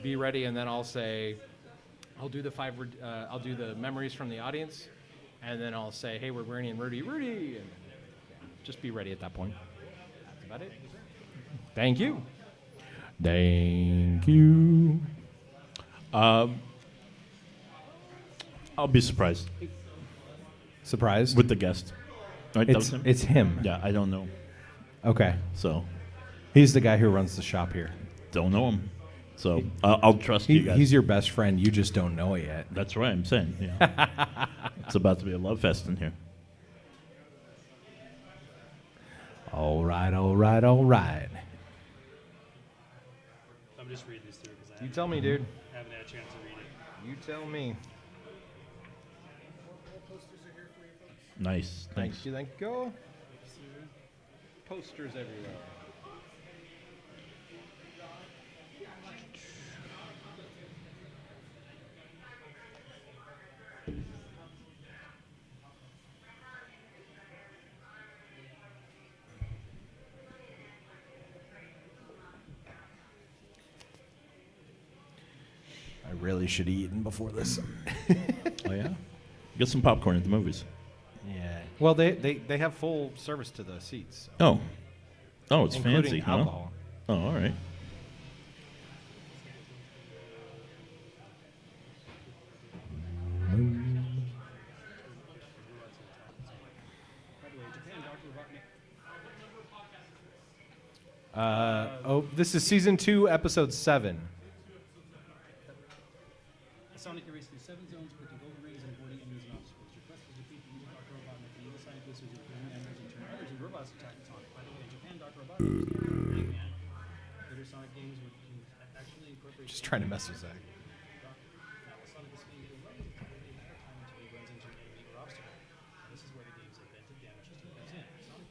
be ready, and then I'll say, I'll do the memories from the audience, and then I'll say, hey, we're Bernie and Rudy, and just be ready at that point. That's about it. Thank you. Thank you. I'll be surprised Surprised? with the guest. Right, that was him? It's him. Yeah, I don't know. Okay. So, He's the guy who runs the shop here. don't know him. So, I'll trust you guys. He's your best friend. You just don't know it yet. That's right, I'm saying. Yeah. It's about to be a love fest in here. All right, all right, all right. I'm just reading this through because You tell me, dude. I haven't had a chance to read it. You tell me. Nice. Thanks. Thank you. Posters everywhere. I really should have eaten before this. Oh, yeah? Get some popcorn at the movies. Yeah. Well, they have full service to the seats. Oh. Oh, it's including fancy, alcohol. huh? Oh, all right. This is season 2, episode 7. Sonic erased through 7 zones, picking golden rings and avoiding enemies and obstacles. Your quest is to defeat the evil Dr. Robotnik and evil scientists who bring enemies and turn others into robots to attack Sonic. By the way, in Japan, Dr. Robotnik is the Big Man. Later Sonic games would actually incorporate... Just trying to mess with Zach. Now, while Sonic is fleeing the way, it will be a matter of time until he runs into an enemy or obstacle. And this is where the game's inventive damage system comes in. Sonic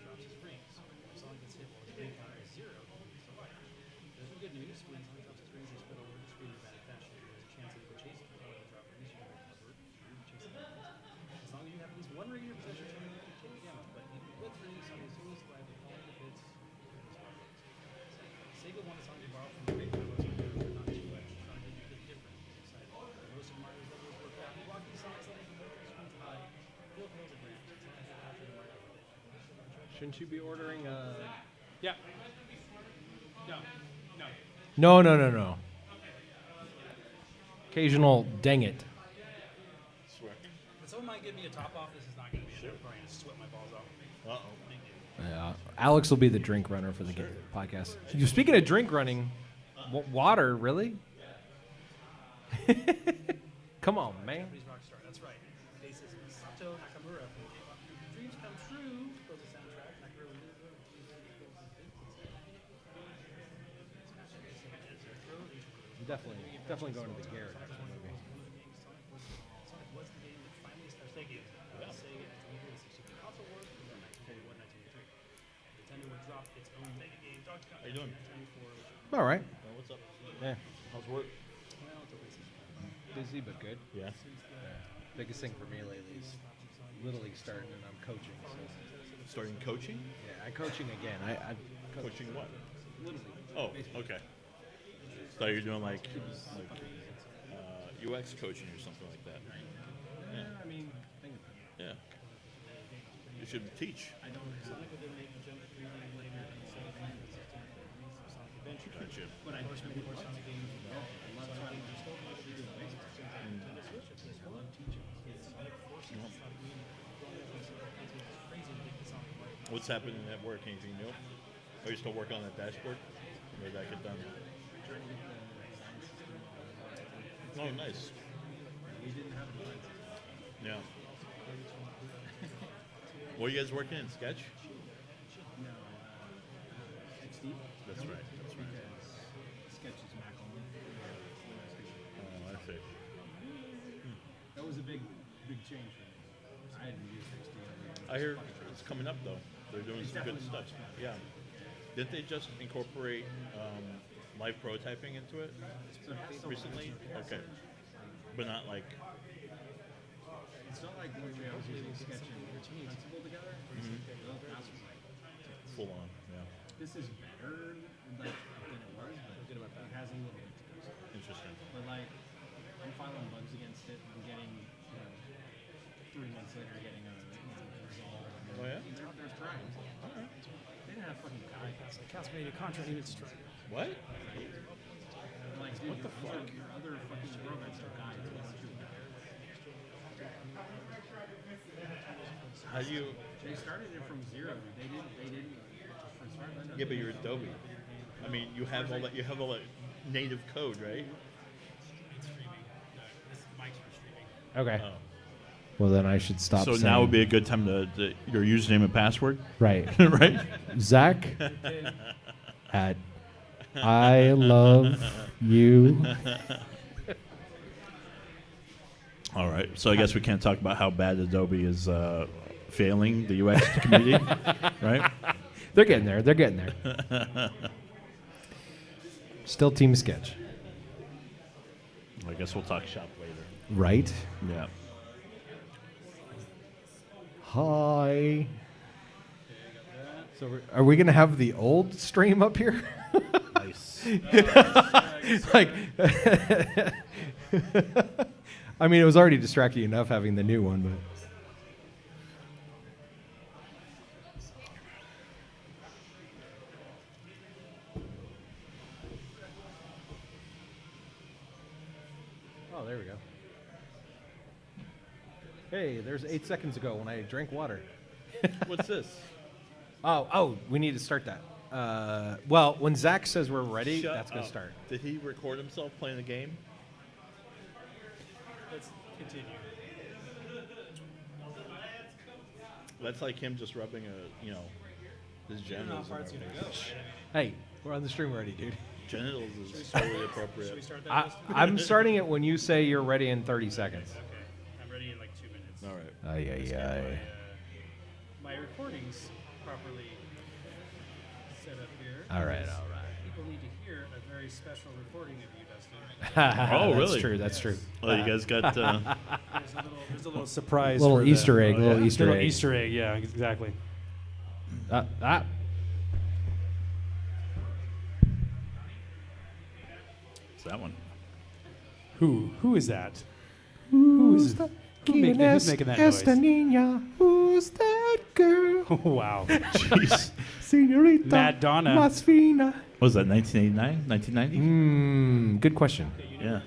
drops his rings. If Sonic gets hit while his ring counter is 0, he can survive. There's some good news. When Sonic drops his rings, they spread all over the screen in a fashion. There's a chance that he will chase it before the drop rings. You can recover it. Chase it. As long as you have at least one ring in your possession, you can take damage. But even with rings, Sonic is always liable to fall into hits. Sega wanted Sonic to borrow from the great powers of the but not too much. Trying to make it different. Decided most of Mario's levels were flat and blocky. Sonic's levels were screens high. Built hills of ramps. Sonic had captured Mario with it. Shouldn't you be ordering Yeah. No. No. Occasional dang it. Swear. If someone might give me a top off, this is not going to be I'm probably going to sweat my balls off. Uh-oh. Thank you. Yeah. Alex will be the drink runner for the podcast. Speaking of drink running, water, really? Come on, man. Japanese rock star. That's right. Bassist Sato Nakamura from K-pop Dreams Come True. Was the soundtrack. Nakamura Definitely going to the Garrett after the movie. Sonic was the game that finally started. Thank you. Sega and Amiga, the 64 console wars in 1941, 1983. Nintendo would drop its own Mega game, Donkey Kong. How you doing? 94. All right. Oh, what's up? Yeah. How's work? Well, it's okay. Busy but good. Yeah. Biggest thing for me lately is Little League starting, and I'm coaching. So Starting coaching? yeah, I'm coaching again. I Coaching what? Little League. Oh, okay. Thought you were doing like UX coaching or something like that. Yeah, I mean, think about it. Yeah. You should teach. Sonic would then make the jump 3D later in the Sega Dreamcast system for the release of Sonic Adventure. Gotcha. But I just made more Sonic games. Sonic games are still going to be doing basic systems on Nintendo Switch. If there's one teaching, Sonic forces Sonic Mania. Growing up on Sega consoles is crazy to think that Sonic might. What's happening at work? Anything new? Are you still working on that dashboard? Or did that get done? Oh, nice. We didn't have a design system. Yeah. What are you guys working in? Sketch? No, XD. That's right. That's right. Because Sketch is Mac only. Oh, I see. That was a big change for me. I hadn't used XD. I hear it's coming up though. They're doing some good stuff. Yeah. Didn't they just incorporate live prototyping into it recently? Okay. But not like. It's not like when I was using Sketch and Principle together. That's like Full on, yeah. this is better than it was, but it has a little bit to go. filing bugs against it and getting, 3 months later, getting a resolve. Oh, yeah? They're trying. They didn't have fucking Cats made a contract even strike. What? I'm like, dude, your other fucking programs are dying. How do you? They started it from zero. They didn't. Yeah, but you're Adobe. I mean, you have all that. You have all that native code, right? It's streaming. This mic's for streaming. Okay. Oh. Well, then I should stop. So saying, now would be a good time to your username and password, right. right? Zach at I love you. All right. So I guess we can't talk about how bad Adobe is failing the UX community, right? They're getting there. They're getting there. Still Team Sketch. I guess we'll talk shop later. Right? Yeah. Hi. So are we going to have the old stream up here? Nice. Like, I mean, it was already distracting enough having the new one, but. Oh, there we go. Hey, there's 8 seconds ago when I drank water. What's this? Oh, we need to start that. Well, when Zach says we're ready, Shut that's going to up. start. Did he record himself playing the game? Let's continue. That's like him just rubbing his genitals. How far it's in gonna our go. face. Hey, we're on the stream already, dude. Genitals is totally Should we appropriate. start that? list? I'm starting it when you say you're ready in 30 seconds. Okay. I'm ready in like 2 minutes. All right. Ay, Let's ay, get ay. my recordings properly set up here. All right, because all right. People need to hear a very special recording of you, Dustin. Oh, That's really? true. That's true. Oh, you guys got. There's a little surprise. Little for Easter egg. Oh, Little yeah. Easter Little egg. Easter egg. Yeah, exactly. It's that one. Who is that? Who's making that noise? Niña. Who's that girl? Wow. Jeez. Senorita Madonna. Más fina. What was that, 1989? 1990? Good question. Yeah.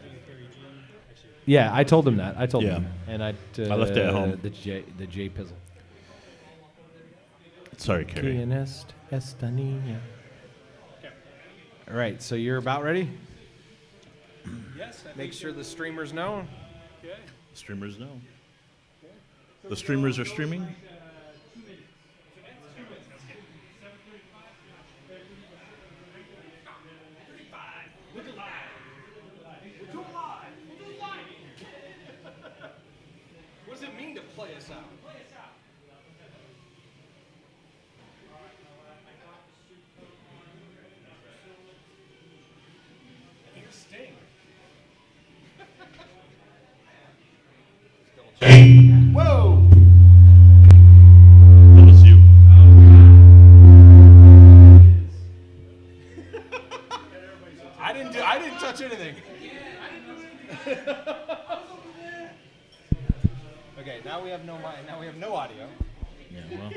Yeah, I told him that. I told Yeah. him. And I left it at home. The J Pizzle. Sorry, Carrie. ¿Quién es esta niña? All right, so you're about ready? Yes. I Make sure the streamers know. Okay. Streamers know. The streamers are streaming? What does it mean to play us out? Whoa! That was you. I didn't touch anything. Okay, now we have no mic. Now we have no audio. Yeah, well.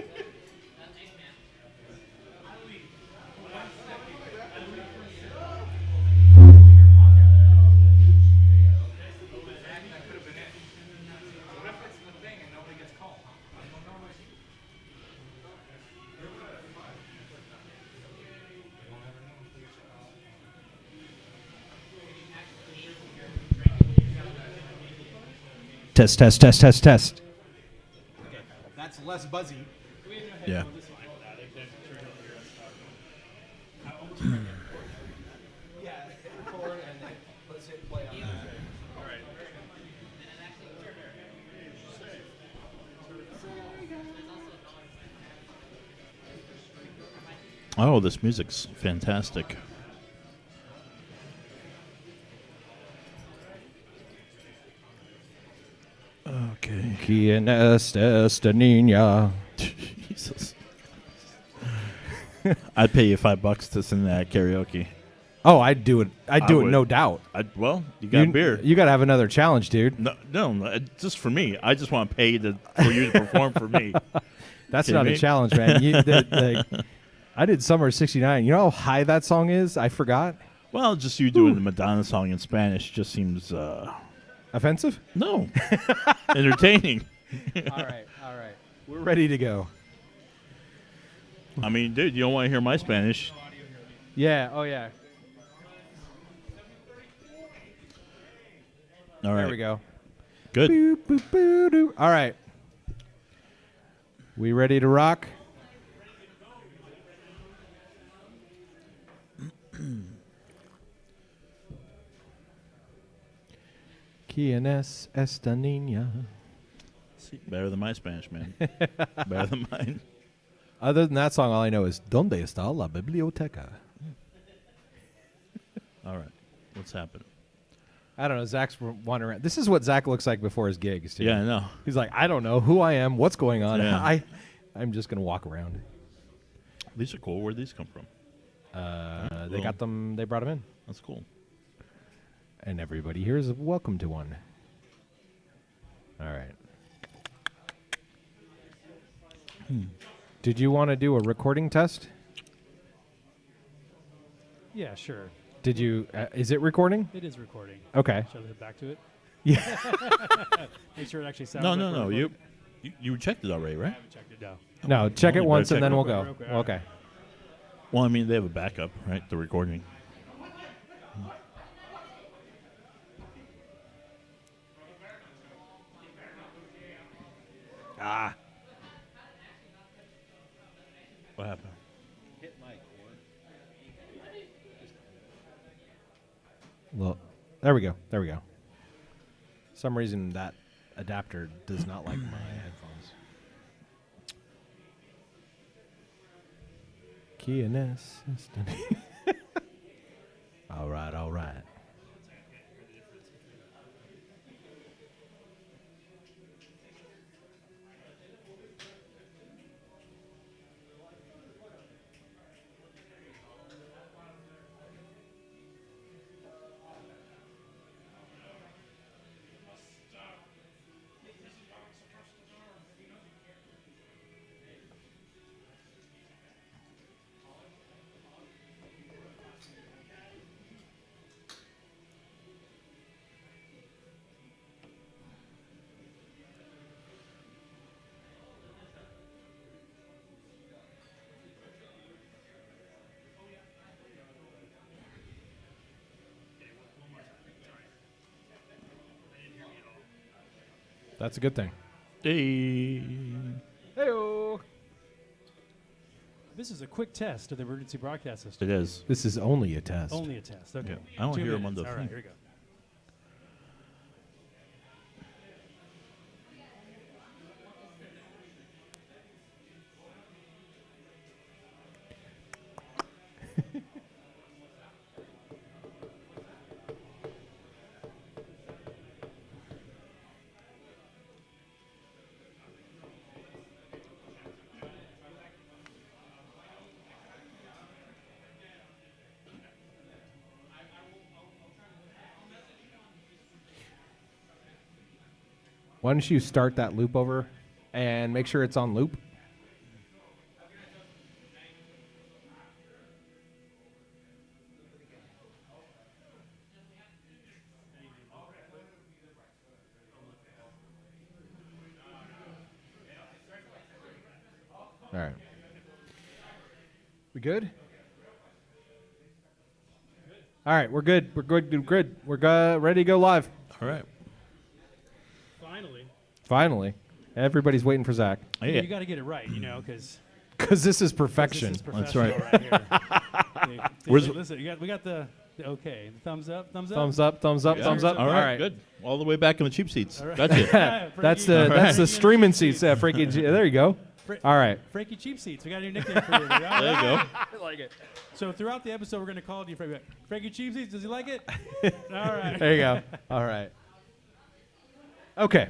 Test. That's less buzzy. Yeah. Yeah, record and then let's hit play on that. Oh, this music's fantastic. Okay. ¿Quién es esta niña? Jesus. I'd pay you $5 to sing that at karaoke. Oh, I'd do it. I'd do it, would. no doubt. Well, you got beer. You got to have another challenge, dude. No, just for me. I just want to pay for you to perform for me. That's Kidding not me? a challenge, man. I did Summer '69. You know how high that song is? I forgot. Well, just you doing the Madonna song in Spanish just seems Offensive? no entertaining. All right. We're ready to go. I mean, dude, you don't want to hear my Spanish. Yeah. Oh, yeah. All right, There we go. Good. Boop, boop, boo, doo. All right. We ready to rock? ¿Quién es esta niña? See, better than my Spanish, man. Better than mine. Other than that song, all I know is ¿Dónde está la biblioteca? All right, what's happening? I don't know. Zach's wandering around. This is what Zach looks like before his gigs, too. Yeah, I know. He's like, I don't know who I am, what's going on. Yeah. I'm just going to walk around. These are cool. Where'd these come from? They got them. They brought them in. That's cool. And everybody here is welcome to one. All right. Did you want to do a recording test? Yeah, sure. Did you? Is it recording? It is recording. Okay. Shall I hit back to it? Yeah. Make sure it actually sounds No, like no, we're no. recording. You checked it already, I right? haven't checked it now. No, check it you once better and then check we'll it go. real quick, all right. Okay. Well, I mean, they have a backup, right? The recording. Ah. What happened? Well, there we go. There we go. Some reason that adapter does not like my headphones. ¿Quién es esta niña? All right, all right. That's a good thing. Hey. Hey-o. This is a quick test of the emergency broadcast system. It is. This is only a test. Only a test. Okay. Yeah. I don't 2 hear 'em minutes. on the All right, thing. here we go. Why don't you start that loop over and make sure it's on loop? All right. We good? All right, we're good. We're good. We're good. We're ready to go live. All right. Finally. Finally. Everybody's waiting for Zach. Hey, You got to get it right, because Because this is perfection. this is That's professional right here. Where's- Listen, we got the okay. The thumbs up. Thumbs up. Thumbs up, thumbs up, Yeah. thumbs up. All right, good. All the way back in the cheap seats. All right. Gotcha. That's Frankie- the Frankie streaming seats. Yeah, Frankie. There you go. All right. Frankie Cheap Seats. We got a new nickname for you. There There you go. I like it. So throughout the episode, we're going to call you Frankie. Frankie Cheap Seats. Does he like it? All right. There you go. All right. Okay.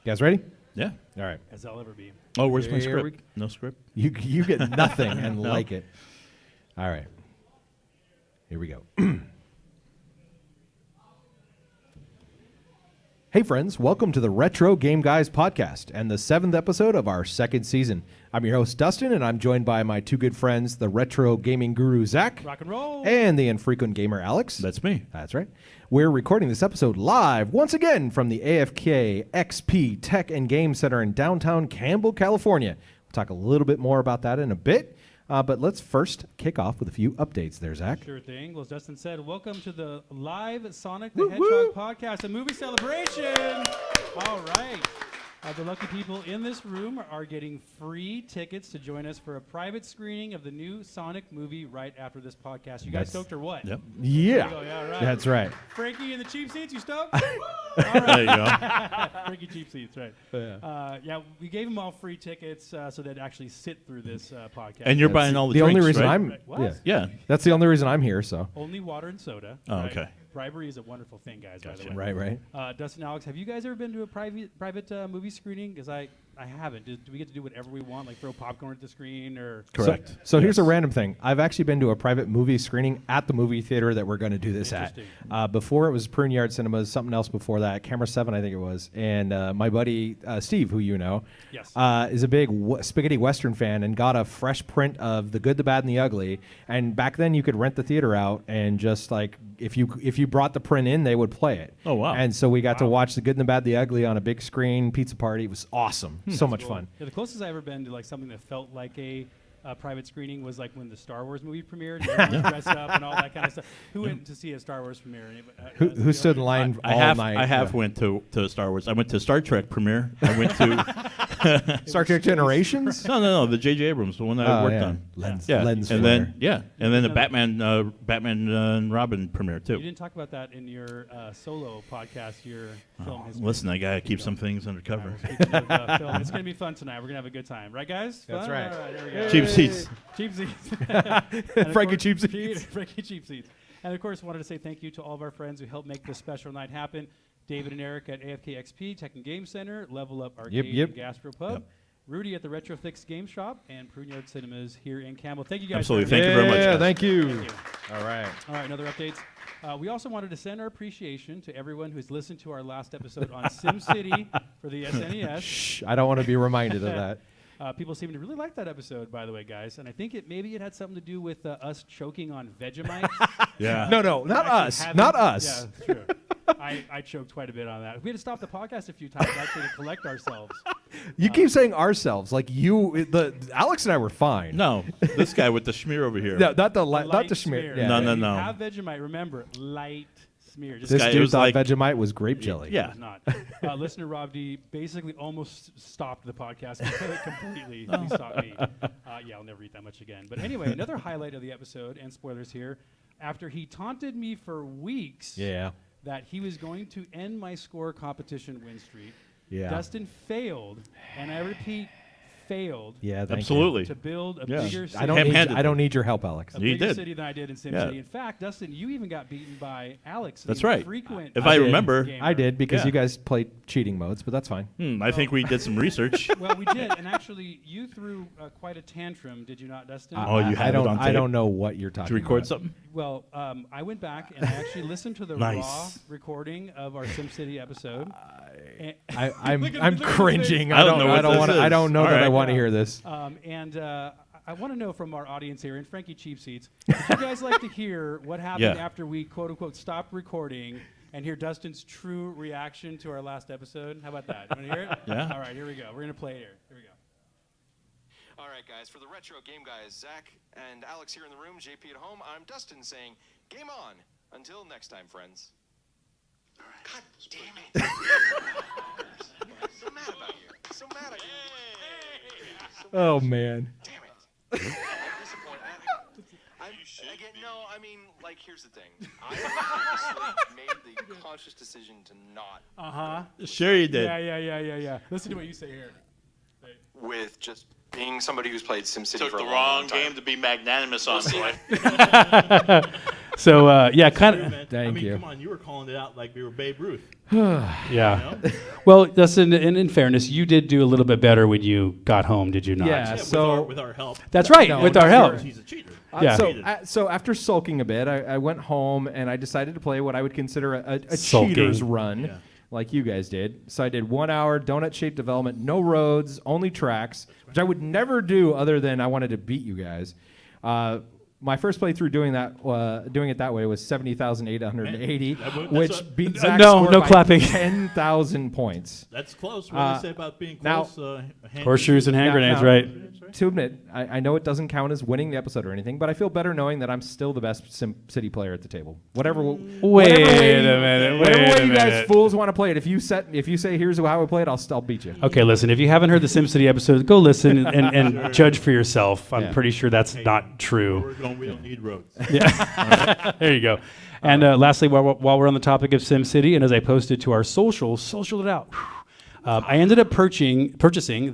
You guys ready? Yeah. All right. As I'll ever be. Oh, where's my Here script? No script. You get nothing and No. like it. All right. Here we go. Hey friends, welcome to the Retro Game Guys podcast and the 7th episode of our 2nd season. I'm your host Dustin, and I'm joined by my two good friends, the retro gaming guru Zach, Rock and roll. and the infrequent gamer Alex. That's me. That's right. We're recording this episode live once again from the AFKxp Tech and Game Center in downtown Campbell, California. We'll talk a little bit more about that in a bit. But let's first kick off with a few updates there, Zach. Sure thing. Well, as Dustin said, welcome to the live Sonic the Hedgehog podcast, a movie celebration. All right. The lucky people in this room are getting free tickets to join us for a private screening of the new Sonic movie right after this podcast. You guys stoked or what? Yep. Yeah, Yeah, right. that's right. Frankie in the cheap seats, you stoked? There you go. Frankie cheap seats, right. Yeah. We gave them all free tickets so they'd actually sit through this podcast. And you're That's buying all the the drinks, only reason right? I'm What? yeah. Yeah. That's the only reason I'm here. So Only water and soda. Oh, right? okay. Bribery is a wonderful thing, guys, by the way. right. Dustin, Alex, have you guys ever been to a private movie screening? Because I haven't. Do we get to do whatever we want, like throw popcorn at the screen or? Correct. So here's a random thing. I've actually been to a private movie screening at the movie theater that we're going to do this at. Before it was Prune Yard Cinemas, something else before that, Camera 7, I think it was. And my buddy Steve, who you know, Yes. is a big spaghetti western fan and got a fresh print of The Good, the Bad, and the Ugly. And back then you could rent the theater out and just like if you brought the print in, they would play it. Oh, wow. And so we got to watch The Good, the Bad, the Ugly on a big screen pizza party. It was awesome. So much fun. Yeah, the closest I've ever been to like something that felt like a private screening was like when the Star Wars movie premiered. And everyone was dressed up and all that kind of stuff. Who went to see a Star Wars premiere? Who stood in line all night? I have went to Star Wars. I went to Star Trek premiere. I went to Star Trek Generations? no, the J.J. Abrams, the one that I worked on. Lens and flare. then the Batman and Robin premiere too. You didn't talk about that in your solo podcast. Your film history. Listen, I gotta keep some things undercover. Speaking of, film, it's gonna be fun tonight. We're gonna have a good time, right, guys? That's Fun? right. All right, there we go. Cheap seats. Cheap seats. And of Frankie course- Cheap Seats. Frankie Cheap Seats. And of course, wanted to say thank you to all of our friends who helped make this special night happen. David and Eric at AFKxp Tech and Game Center, Level Up Arcade Yep. and Gastropub, Yep. Rudy at the Retrofix Game Shop, and Prune Yard Cinemas here in Campbell. Thank you guys. Absolutely. for Thank you very much, Yeah, guys. thank you. Thank you. All right. All right, another updates. We also wanted to send our appreciation to everyone who's listened to our last episode on SimCity for the SNES. Shh, I don't want to be reminded of that. People seem to really like that episode, by the way, guys. And I think maybe it had something to do with us choking on Vegemite. Yeah. No, not Actually us. having- Not us. Yeah, true. I choked quite a bit on that. We had to stop the podcast a few times actually to collect ourselves. You keep saying ourselves. Like Alex and I were fine. No, this guy with the schmear over here. No, not the Light not the schmear. Yeah. No, If no, you no. have Vegemite, remember, light smear. Just This guy- it dude was thought like- Vegemite was grape jelly. Yeah. It was not. Listener Rob D basically almost stopped the podcast completely. He stopped me. Yeah, I'll never eat that much again. But anyway, another highlight of the episode, and spoilers here, after he taunted me for weeks Yeah. that he was going to end my score competition win streak, Yeah. Dustin failed, and I repeat, failed Yeah. Thank Absolutely. to build a Yeah. bigger You. city. I don't need your help, Alex. a You bigger did. city than I did in SimCity. Yeah. In fact, Dustin, you even got beaten by Alex. That's the right. Frequent If I did. remember, gamer. I did because Yeah. you guys played cheating modes, but that's fine. I think we did some research. Well, we did, and actually, you threw quite a tantrum, did you not, Dustin? Oh, you had I don't. it on I tape? don't know what you're talking To record about. something? Well, I went back and I actually listened to the Nice. raw recording of our SimCity episode. And- I'm Look at I'm his face. cringing. I don't know what this want. I is. don't know All that I right. want to hear this. And I want to know from our audience here, and Frankie Cheap Seats, would you guys like to hear what happened Yeah. after we quote unquote stopped recording and hear Dustin's true reaction to our last episode? How about that? You want to hear it? Yeah. All right, here we go. We're going to play it here. Here we go. All right, guys, for the Retro Game Guys, Zach and Alex here in the room, JP at home, I'm Dustin saying, game on. Until next time, friends. All right. God damn it. So mad about you. So mad at you. Oh man. Damn it. I'm disappointed. I mean, like, here's the thing. I purposely made the conscious decision to not, Sure you did. Yeah. Listen to what you say here. with just being somebody who's played SimCity Took for a the long, wrong long time. game to be magnanimous on, boy. So, yeah, kind of. Thank you. Come on, you were calling it out like we were Babe Ruth. Yeah. Well, Dustin, in fairness, you did do a little bit better when you got home, did you not? Yeah. Yeah, So with our help. That's right, No, with no, our help. He's a cheater. Yeah. So after sulking a bit, I went home and I decided to play what I would consider a Sulking. cheater's run, Yeah. like you guys did. So I did 1 hour donut-shaped development, no roads, only tracks, which I would never do other than I wanted to beat you guys. My first playthrough doing it that way was 70,880, which beat Zach's No, score no by clapping. 10,000 points. That's close. What did they say about being now- close? Horseshoes and hand grenades, now- right? To admit, I know it doesn't count as winning the episode or anything, but I feel better knowing that I'm still the best SimCity player at the table. Whatever Wait way, a minute. whatever wait way a you guys minute. fools want to play it. If you say here's how I play it, I'll beat you. Okay, listen, if you haven't heard the SimCity episodes, go listen and judge for yourself. I'm Yeah. pretty sure that's not true. We don't need roads. There you go. And lastly, while we're on the topic of SimCity, and as I posted to our social it out, I ended up purchasing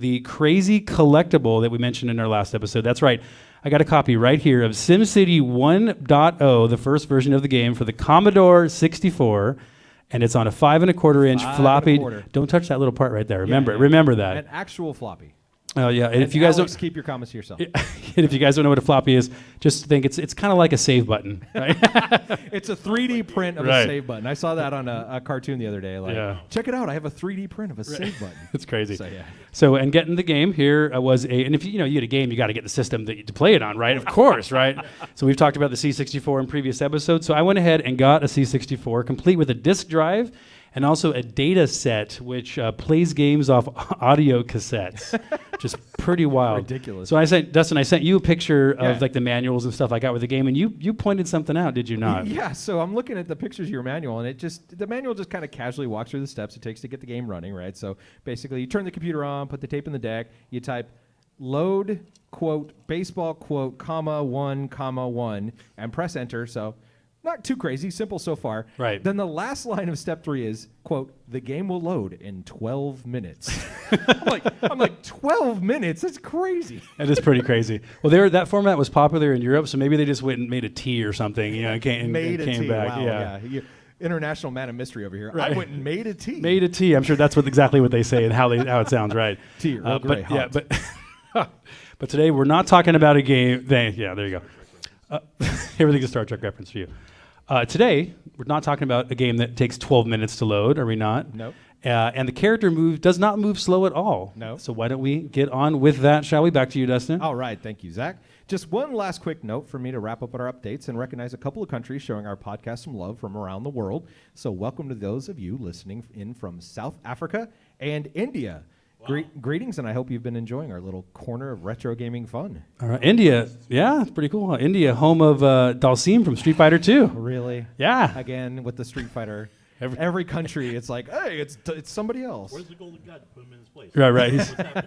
the crazy collectible that we mentioned in our last episode. That's right. I got a copy right here of SimCity 1.0, the first version of the game for the Commodore 64, and it's on a 5 1/4 inch 5 floppy. 1/4. Don't touch that little part right there. Remember, Yeah. remember that. An actual floppy. Oh yeah, and if And you guys Alex, don't, keep your comments to yourself. and if you guys don't know what a floppy is, just think it's kind of like a save button. Right? It's a 3D print of Right. a save button. I saw that on a cartoon the other day. Like, Yeah. check it out. I have a 3D print of a save button. It's crazy. So, yeah. So, and getting the game here was and if you get a game, you got to get the system to play it on, right? Of course, right? So we've talked about the C64 in previous episodes. So I went ahead and got a C64 complete with a disk drive and also a data set which plays games off audio cassettes. Just pretty wild. Ridiculous. So I sent you a picture Yeah. of like the manuals and stuff I got with the game, and you pointed something out, did you not? Yeah, so I'm looking at the pictures of your manual, and the manual just kind of casually walks through the steps it takes to get the game running, right? So basically, you turn the computer on, put the tape in the deck, you type load, quote, baseball, quote, comma, 1, and press enter. So not too crazy, simple so far. Right. Then the last line of step 3 is, quote, the game will load in 12 minutes. I'm like 12 minutes? That's crazy. That is pretty crazy. Well, that format was popular in Europe, so maybe they just went and made a T or something, and came back. Wow, yeah. International man of mystery over here. Right. I went and made a tea. Made a T. I'm sure that's exactly what they say and how it sounds, right? Tea, Earl Grey, but yeah, hot. but today we're not talking about a game. Yeah, there you go. Everything's a Star Trek reference for you. Today we're not talking about a game that takes 12 minutes to load, are we not? Nope. And the character does not move slow at all. No. So why don't we get on with that, shall we? Back to you, Dustin. All right, thank you, Zach. Just one last quick note for me to wrap up our updates and recognize a couple of countries showing our podcast some love from around the world. So welcome to those of you listening in from South Africa and India. Wow. Greetings, and I hope you've been enjoying our little corner of retro gaming fun. All right, India. Yeah, it's pretty cool. India, home of Dalsim from Street Fighter 2. Really? Yeah. Again, with the Street Fighter. Every country, it's like, hey, it's somebody else. Where's the golden god to put him in his place? Right.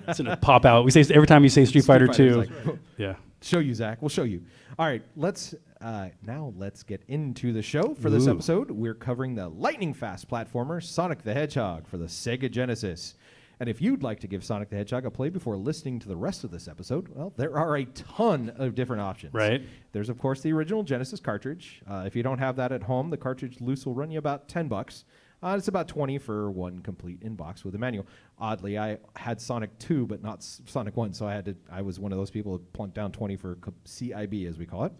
It's gonna pop out. We say every time you say Street Fighter 2. Like, Yeah. show you, Zach. We'll show you. All right, let's get into the show for this episode. We're covering the lightning-fast platformer Sonic the Hedgehog for the Sega Genesis. And if you'd like to give Sonic the Hedgehog a play before listening to the rest of this episode, well, there are a ton of different options. Right. There's, of course, the original Genesis cartridge. If you don't have that at home, the cartridge loose will run you about $10. It's about $20 for one complete in-box with a manual. Oddly, I had Sonic 2, but not Sonic 1, so I was one of those people who plunked down $20 for CIB, as we call it.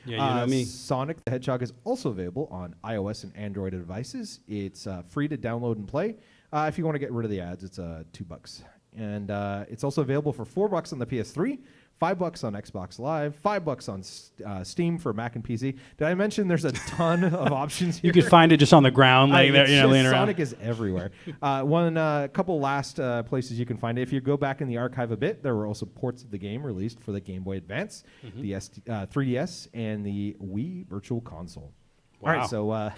Yeah, you know me. Sonic the Hedgehog is also available on iOS and Android devices. It's free to download and play. If you want to get rid of the ads, it's $2. And it's also available for $4 on the PS3, $5 on Xbox Live, $5 on Steam for Mac and PC. Did I mention there's a ton of options here? You could find it just on the ground, laying there, laying around. Sonic is everywhere. Couple last places you can find it. If you go back in the archive a bit, there were also ports of the game released for the Game Boy Advance, the 3DS, and the Wii Virtual Console. Wow. All right, so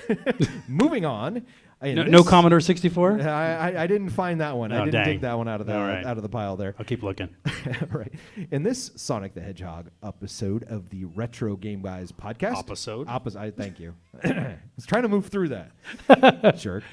moving on. No Commodore 64? I didn't find that one. Oh, I didn't dang. dig that one out of the All right. out of the pile there. I'll keep looking. Right. In this Sonic the Hedgehog episode of the Retro Game Guys podcast. Thank you. I was trying to move through that. Jerk.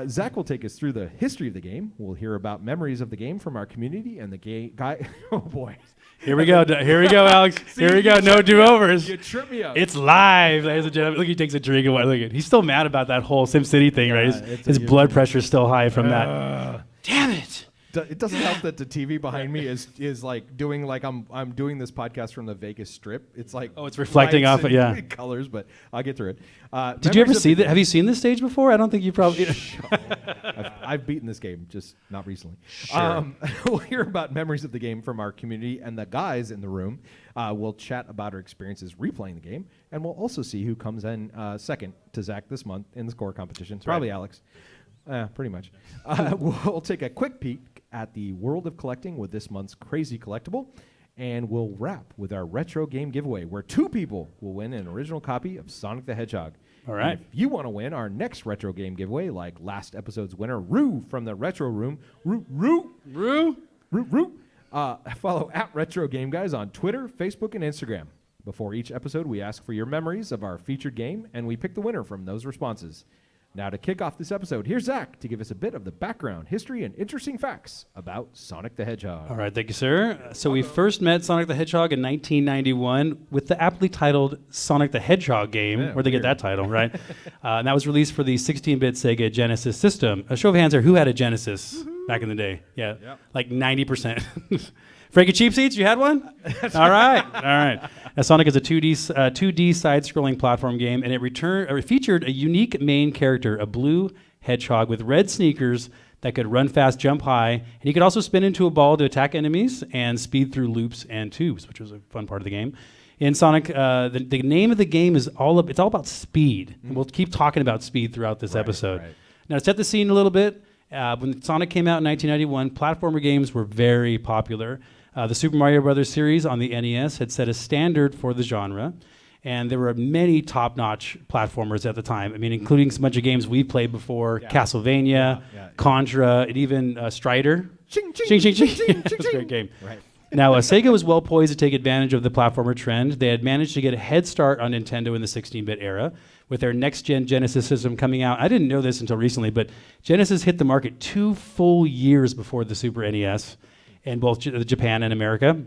Zach will take us through the history of the game. We'll hear about memories of the game from our community and the guy. Oh boy. Here we go. Here we go, Alex. Here we go. No do-overs. You tripped me up. It's live, ladies and gentlemen. Look, he takes a drink and what? Look at. He's still mad about that whole SimCity thing, right? His blood pressure's still high from that. Damn it! It doesn't help that the TV behind me is like doing like I'm doing this podcast from the Vegas Strip. It's like it's reflecting lights off it, and yeah. colors, but I'll get through it. Did you ever Memories of see the that? Have you seen this stage before? I don't think you probably. I've beaten this game, just not recently. Sure. We'll hear about memories of the game from our community, and the guys in the room will chat about our experiences replaying the game, and we'll also see who comes in second to Zach this month in the score competition. It's probably Alex. Pretty much. We'll take a quick peek at the world of collecting with this month's crazy collectible, and we'll wrap with our retro game giveaway, where 2 people will win an original copy of Sonic the Hedgehog. All right. And if you want to win our next retro game giveaway, like last episode's winner, Rue from the Retro Room, Rue, follow at Retro Game Guys on Twitter, Facebook, and Instagram. Before each episode, we ask for your memories of our featured game, and we pick the winner from those responses. Now, to kick off this episode, here's Zach to give us a bit of the background, history, and interesting facts about Sonic the Hedgehog. All right, thank you, sir. So we first met Sonic the Hedgehog in 1991 with the aptly titled Sonic the Hedgehog game, where they get that title, right? And that was released for the 16-bit Sega Genesis system. A show of hands here, who had a Genesis back in the day? Yeah, like 90%. Frankie Cheap Seats, you had one? All right. Now, Sonic is a 2D side-scrolling platform game, and it featured a unique main character, a blue hedgehog with red sneakers that could run fast, jump high, and he could also spin into a ball to attack enemies and speed through loops and tubes, which was a fun part of the game. In Sonic, the name of the game is all about speed, and we'll keep talking about speed throughout this episode. Right. Now, to set the scene a little bit, when Sonic came out in 1991, platformer games were very popular. The Super Mario Brothers series on the NES had set a standard for the genre, and there were many top-notch platformers at the time. I mean, including a bunch of games we've played before, Castlevania, Contra, and even Strider. Ching, ching, Ching, ching, ching, ching. ching, That's a great game. Right. Now, Sega was well poised to take advantage of the platformer trend. They had managed to get a head start on Nintendo in the 16-bit era with their next-gen Genesis system coming out. I didn't know this until recently, but Genesis hit the market 2 full years before the Super NES in both Japan and America.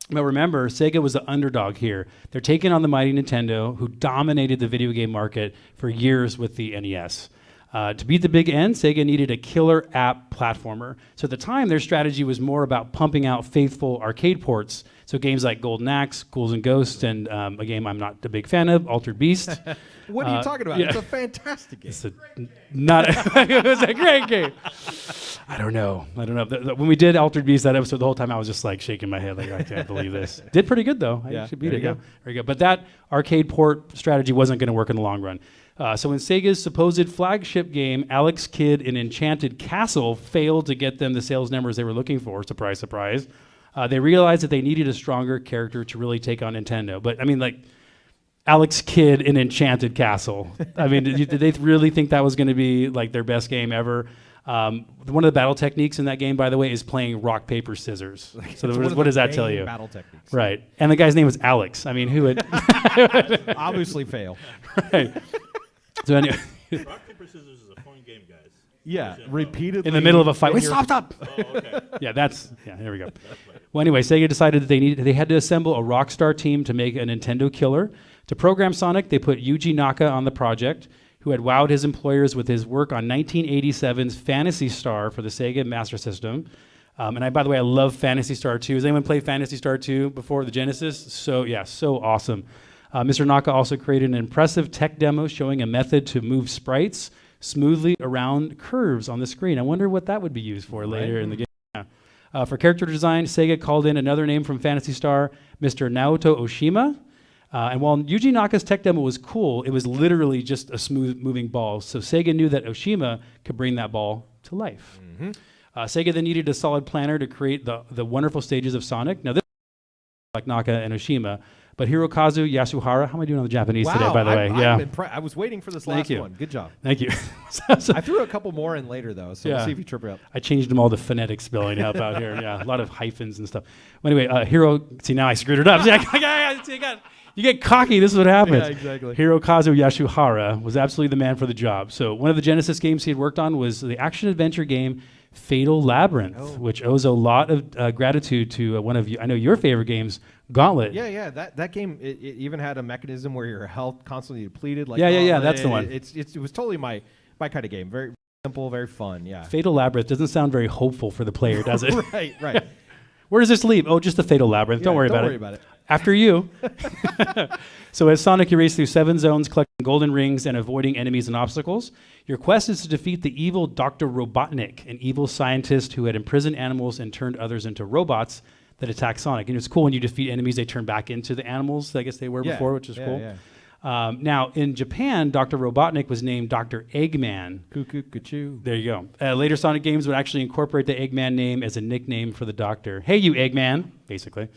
But remember, Sega was the underdog here. They're taking on the mighty Nintendo, who dominated the video game market for years with the NES. To beat the big N, Sega needed a killer app platformer. So at the time, their strategy was more about pumping out faithful arcade ports. So games like Golden Axe, Ghouls and Ghosts, and a game I'm not a big fan of, Altered Beast. What are you talking about? yeah. It's a fantastic game. It was a great game. I don't know. When we did Altered Beast that episode, the whole time I was just like shaking my head, like I can't believe this. Did pretty good though. I actually beat there it. you Yeah, go. very good. But that arcade port strategy wasn't going to work in the long run. So when Sega's supposed flagship game, Alex Kidd in Enchanted Castle, failed to get them the sales numbers they were looking for, surprise, surprise, they realized that they needed a stronger character to really take on Nintendo. But I mean, like, Alex Kidd in Enchanted Castle. I mean, did they really think that was going to be like their best game ever? One of the battle techniques in that game, by the way, is playing rock, paper, scissors. So what does that tell you? Battle techniques. Right. And the guy's name was Alex. I mean, who would? Obviously fail. Right. So anyway, Rock, paper, scissors is a fun game, guys. Yeah, repeatedly. in the middle of a fight. in Wait, your- stop. Oh, okay. Yeah, there we go. Well, anyway, Sega decided that they had to assemble a Rockstar team to make a Nintendo killer. To program Sonic, they put Yuji Naka on the project, who had wowed his employers with his work on 1987's Phantasy Star for the Sega Master System. By the way, I love Phantasy Star 2. Has anyone played Phantasy Star 2 before the Genesis? So awesome. Mr. Naka also created an impressive tech demo showing a method to move sprites smoothly around curves on the screen. I wonder what that would be used for later in the game. Yeah. For character design, Sega called in another name from Phantasy Star, Mr. Naoto Oshima. And while Yuji Naka's tech demo was cool, it was literally just a smooth moving ball. So Sega knew that Oshima could bring that ball to life. Sega then needed a solid planner to create the wonderful stages of Sonic. Now this is like Naka and Oshima, but Hirokazu Yasuhara, how am I doing on the Japanese today, by the way? I was waiting for this Thank last you. one. Good job. Thank you. I threw a couple more in later, though, so we'll Yeah. see if you trip it up. I changed them all to phonetic spelling to help out here. Yeah, a lot of hyphens and stuff. Well, anyway, see, now I screwed it up. You get cocky, this is what happens. Yeah, exactly. Hirokazu Yasuhara was absolutely the man for the job. So one of the Genesis games he had worked on was the action-adventure game Fatal Labyrinth, which owes a lot of gratitude to one of I know your favorite games, Gauntlet. Yeah. That game it even had a mechanism where your health constantly depleted. Like Yeah, Gauntlet. that's the one. It was totally my kind of game. Very simple, very fun. Yeah. Fatal Labyrinth doesn't sound very hopeful for the player, does it? Right. Where does this leave? Oh, just the Fatal Labyrinth. Don't worry about it. After you. So as Sonic, you race through 7 zones, collecting golden rings and avoiding enemies and obstacles. Your quest is to defeat the evil Dr. Robotnik, an evil scientist who had imprisoned animals and turned others into robots that attack Sonic. And it's cool when you defeat enemies, they turn back into the animals that I guess they were before, which is cool. Yeah. Now, in Japan, Dr. Robotnik was named Dr. Eggman. Cuckoo. There you go. Later Sonic games would actually incorporate the Eggman name as a nickname for the Doctor. Hey, you Eggman, basically.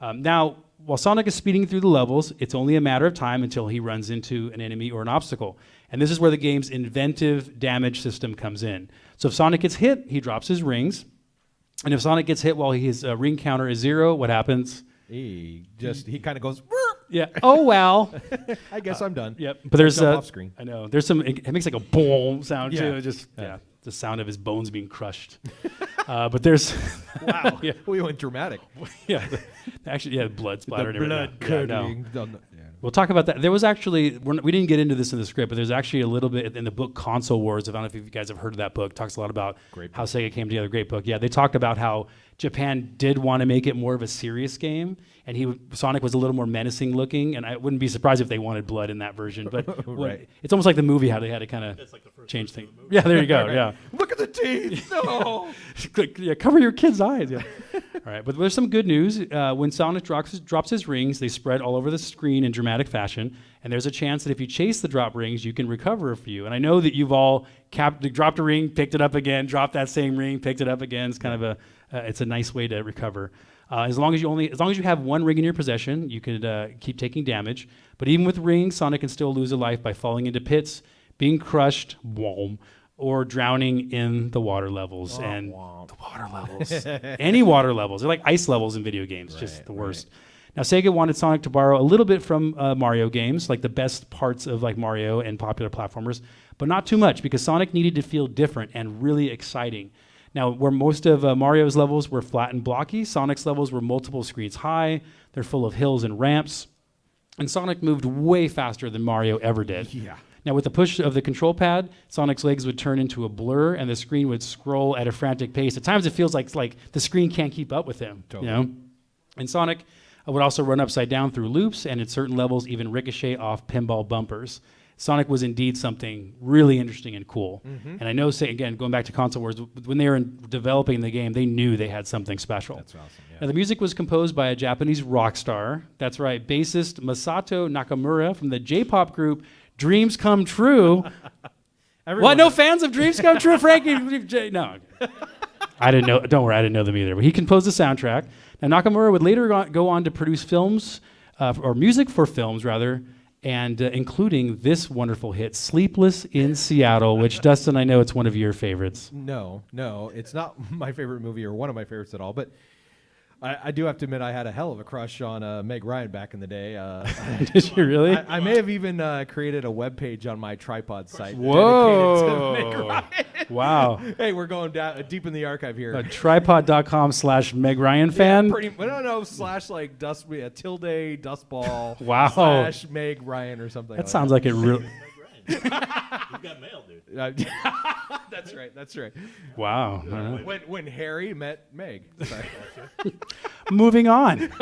Now, while Sonic is speeding through the levels, it's only a matter of time until he runs into an enemy or an obstacle. And this is where the game's inventive damage system comes in. So if Sonic gets hit, he drops his rings. And if Sonic gets hit while his ring counter is 0, what happens? He kind of goes, Yeah. Oh, well. I guess I'm done. Yep. But there's off screen. I know. There's some. It makes like a boom sound Yeah. too. Just the sound of his bones being crushed. But there's. Wow. Yeah. We went dramatic. Yeah. Actually, blood splatter. and everything. blood Yeah, no. curdling. We'll talk about that. There was actually, we didn't get into this in the script, but there's actually a little bit in the book Console Wars. I don't know if you guys have heard of that book. It talks a lot about how Sega came together. Great book. Yeah, they talked about how Japan did want to make it more of a serious game, and Sonic was a little more menacing looking, and I wouldn't be surprised if they wanted blood in that version. But it's almost like the movie, how they had to kind of change things. Yeah, there you go. Yeah. Look at the teeth. No. Yeah, cover your kid's eyes. Yeah. All right, but there's some good news. When Sonic drops his rings, they spread all over the screen in dramatic fashion, and there's a chance that if you chase the drop rings, you can recover a few. And I know that you've all dropped a ring, picked it up again, dropped that same ring, picked it up again. It's kind of it's a nice way to recover. As long as you have one ring in your possession, you could keep taking damage. But even with rings, Sonic can still lose a life by falling into pits, being crushed, or drowning in the water levels. And the water levels. Any water levels. They're like ice levels in video games. Just the worst. Now, Sega wanted Sonic to borrow a little bit from Mario games, like the best parts of like Mario and popular platformers, but not too much because Sonic needed to feel different and really exciting. Now, where most of Mario's levels were flat and blocky, Sonic's levels were multiple screens high. They're full of hills and ramps. And Sonic moved way faster than Mario ever did. Yeah. Now, with the push of the control pad, Sonic's legs would turn into a blur, and the screen would scroll at a frantic pace. At times, it feels like the screen can't keep up with him. Totally. You know? And Sonic would also run upside down through loops, and at certain levels, even ricochet off pinball bumpers. Sonic was indeed something really interesting and cool. Mm-hmm. And I know, again, going back to Console Wars, when they were developing the game, they knew they had something special. That's awesome. Yeah. Now, the music was composed by a Japanese rock star. That's right, bassist Masato Nakamura from the J-pop group Dreams Come True. What? No fans of Dreams Come True, Frankie? No. I didn't know. Don't worry, I didn't know them either. But he composed the soundtrack. Now, Nakamura would later go on to produce films, or music for films, rather, and including this wonderful hit, Sleepless in Seattle, which, Dustin, I know it's one of your favorites. No, it's not my favorite movie or one of my favorites at all, but I do have to admit I had a hell of a crush on Meg Ryan back in the day. Did you really? I may have even created a web page on my tripod site dedicated to Meg Ryan. Wow. Hey, we're going down deep in the archive here. Tripod.com/Meg Ryan fan? No, slash like tilde dustball wow. slash Meg Ryan or something. That sounds like it really... You got mail, dude. That's right. Wow. When Harry met Meg. Sorry. Moving on.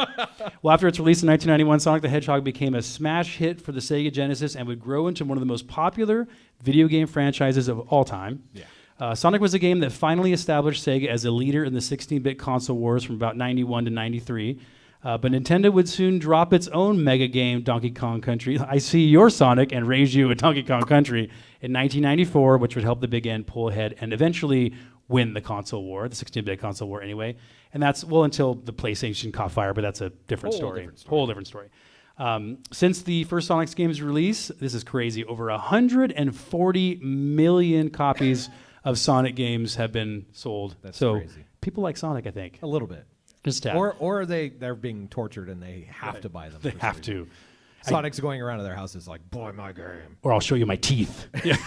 Well, after its release in 1991, Sonic the Hedgehog became a smash hit for the Sega Genesis and would grow into one of the most popular video game franchises of all time. Yeah. Sonic was a game that finally established Sega as a leader in the 16-bit console wars from about 91 to 93. But Nintendo would soon drop its own mega game, Donkey Kong Country. I see your Sonic and raise you a Donkey Kong Country in 1994, which would help the Big N pull ahead and eventually win the console war, the 16-bit console war anyway. And that's, until the PlayStation caught fire, but that's a different story. Whole different story. Since the first Sonic's game's release, this is crazy, over 140 million copies of Sonic games have been sold. That's crazy. People like Sonic, I think. A little bit. Just or they're being tortured and they have to buy them. They have to. Sonic's going around to their houses like, boy, my game. Or I'll show you my teeth. Yeah.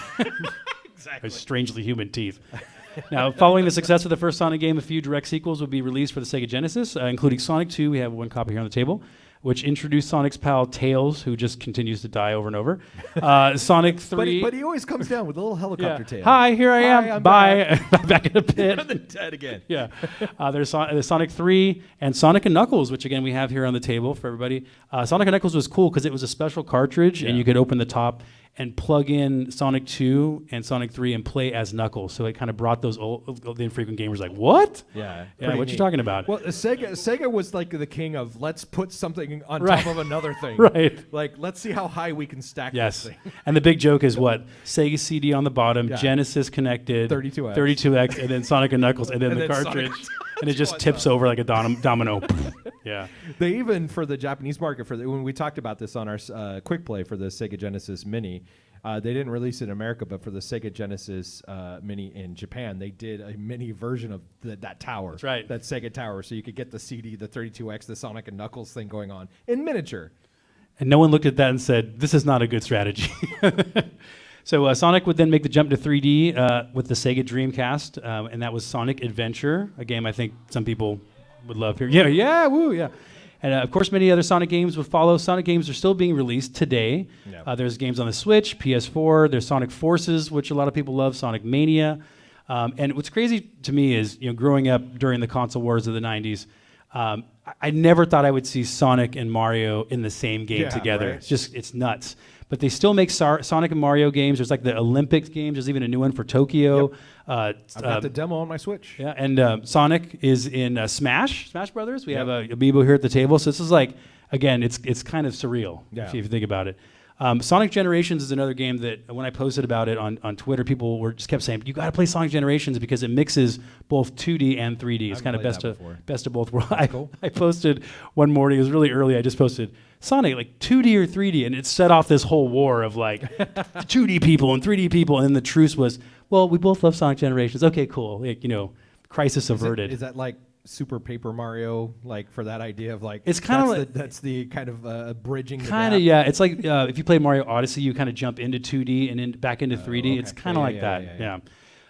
Exactly. Strangely human teeth. Now, following the success of the first Sonic game, a few direct sequels would be released for the Sega Genesis, including Sonic 2. We have one copy here on the table. which introduced Sonic's pal Tails, who just continues to die over and over. Sonic 3. But he always comes down with a little helicopter tail. Hi, here I am. I'm Bye. Back in the pit. And then dead again. Yeah. There's Sonic 3 and Sonic and Knuckles, which again we have here on the table for everybody. Sonic and Knuckles was cool because it was a special cartridge and you could open the top and plug in Sonic 2 and Sonic 3 and play as Knuckles. So it kind of brought those the infrequent gamers like, what? Yeah. What you talking about? Well, Sega was like the king of let's put something on top of another thing. Right. Like, let's see how high we can stack Yes. this thing. And the big joke is what? Sega CD on the bottom, Genesis connected, 32X, and then Sonic and Knuckles, and then And the then cartridge. Sonic- And it just tips over like a domino. Yeah. They even, for the Japanese market, when we talked about this on our quick play for the Sega Genesis Mini, they didn't release it in America, but for the Sega Genesis Mini in Japan, they did a mini version of that tower. That's right. That Sega tower, so you could get the CD, the 32X, the Sonic and Knuckles thing going on in miniature. And no one looked at that and said, this is not a good strategy. So Sonic would then make the jump to 3D with the Sega Dreamcast, and that was Sonic Adventure, a game I think some people would love here. Yeah, woo, yeah. And of course, many other Sonic games would follow. Sonic games are still being released today. Yeah. There's games on the Switch, PS4. There's Sonic Forces, which a lot of people love. Sonic Mania. And what's crazy to me is, growing up during the console wars of the '90s, I never thought I would see Sonic and Mario in the same game together. Right. It's nuts. But they still make Sonic and Mario games. There's like the Olympics games. There's even a new one for Tokyo. I've got the demo on my Switch. Yeah, and Sonic is in Smash Brothers. We have a Amiibo here at the table. So this is like, again, it's kind of surreal if you think about it. Sonic Generations is another game that when I posted about it on Twitter, people just kept saying, you got to play Sonic Generations because it mixes both 2D and 3D. It's kind of best of both worlds. I posted one morning, it was really early, I just posted, Sonic, like 2D or 3D, and it set off this whole war of like 2D people and 3D people, and then the truce was, well, we both love Sonic Generations. Okay, cool. Like, crisis averted. Is that like Super Paper Mario, like for that idea of like it's kind of like that's the kind of bridging. Kind of, yeah. It's like if you play Mario Odyssey, you kind of jump into 2D and then back into 3D. Okay. It's kind of like that. Yeah.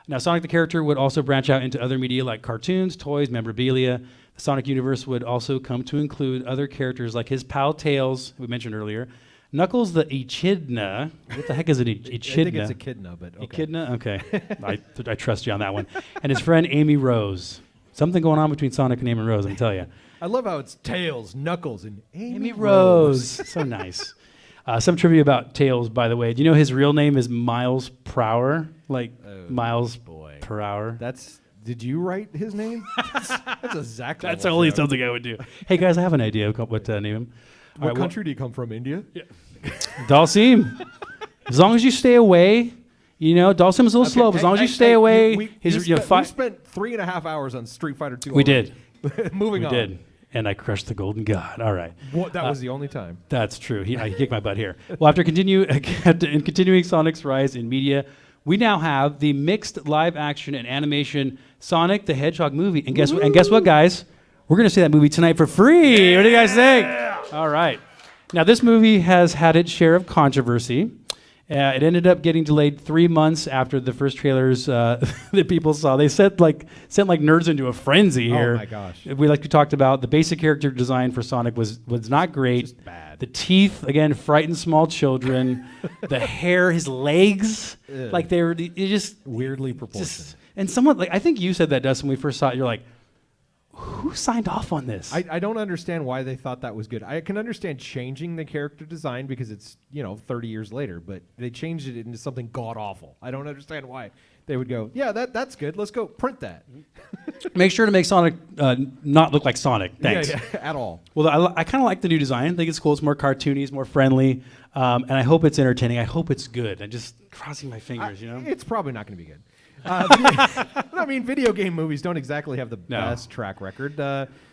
Now, Sonic the character would also branch out into other media like cartoons, toys, memorabilia. The Sonic universe would also come to include other characters like his pal Tails, we mentioned earlier, Knuckles the Echidna. What the heck is an Echidna? I think it's Echidna, but okay. Echidna? Okay. I trust you on that one. And his friend Amy Rose. Something going on between Sonic and Amy Rose, I can tell you. I love how it's Tails, Knuckles, and Amy Rose. So nice. Some trivia about Tails, by the way. Do you know his real name is Miles Prower? Like miles per hour. Did you write his name? That's exactly. That's only something I would do. Hey guys, I have an idea of what to name him. What country do you come from? India? Yeah. Dalsim. As long as you stay away. Dalsim's a little slow, but as long as you stay away. We spent 3.5 hours on Street Fighter 2. We did. Moving on. We did. And I crushed the Golden God. All right. Well, that was the only time. That's true. I kicked my butt here. Well, after continuing Sonic's rise in media, we now have the mixed live action and animation Sonic the Hedgehog movie. And guess what, guys? We're going to see that movie tonight for free. What do you guys think? All right. Now, this movie has had its share of controversy. It ended up getting delayed 3 months after the first trailers that people saw. They sent like nerds into a frenzy here. Oh my gosh! We talked about the basic character design for Sonic was not great. Just bad. The teeth again frightened small children. The hair, his legs, like they just weirdly proportioned. And someone I think you said that, Dustin, when we first saw it. You're like, who signed off on this? I don't understand why they thought that was good. I can understand changing the character design because it's 30 years later, but they changed it into something god awful. I don't understand why they would go, yeah, that's good. Let's go print that. Make sure to make Sonic not look like Sonic. Thanks. Yeah, at all. Well, I kind of like the new design. I think it's cool. It's more cartoony. It's more friendly, and I hope it's entertaining. I hope it's good. I'm just crossing my fingers. It's probably not going to be good. I mean, video game movies don't exactly have the best track record.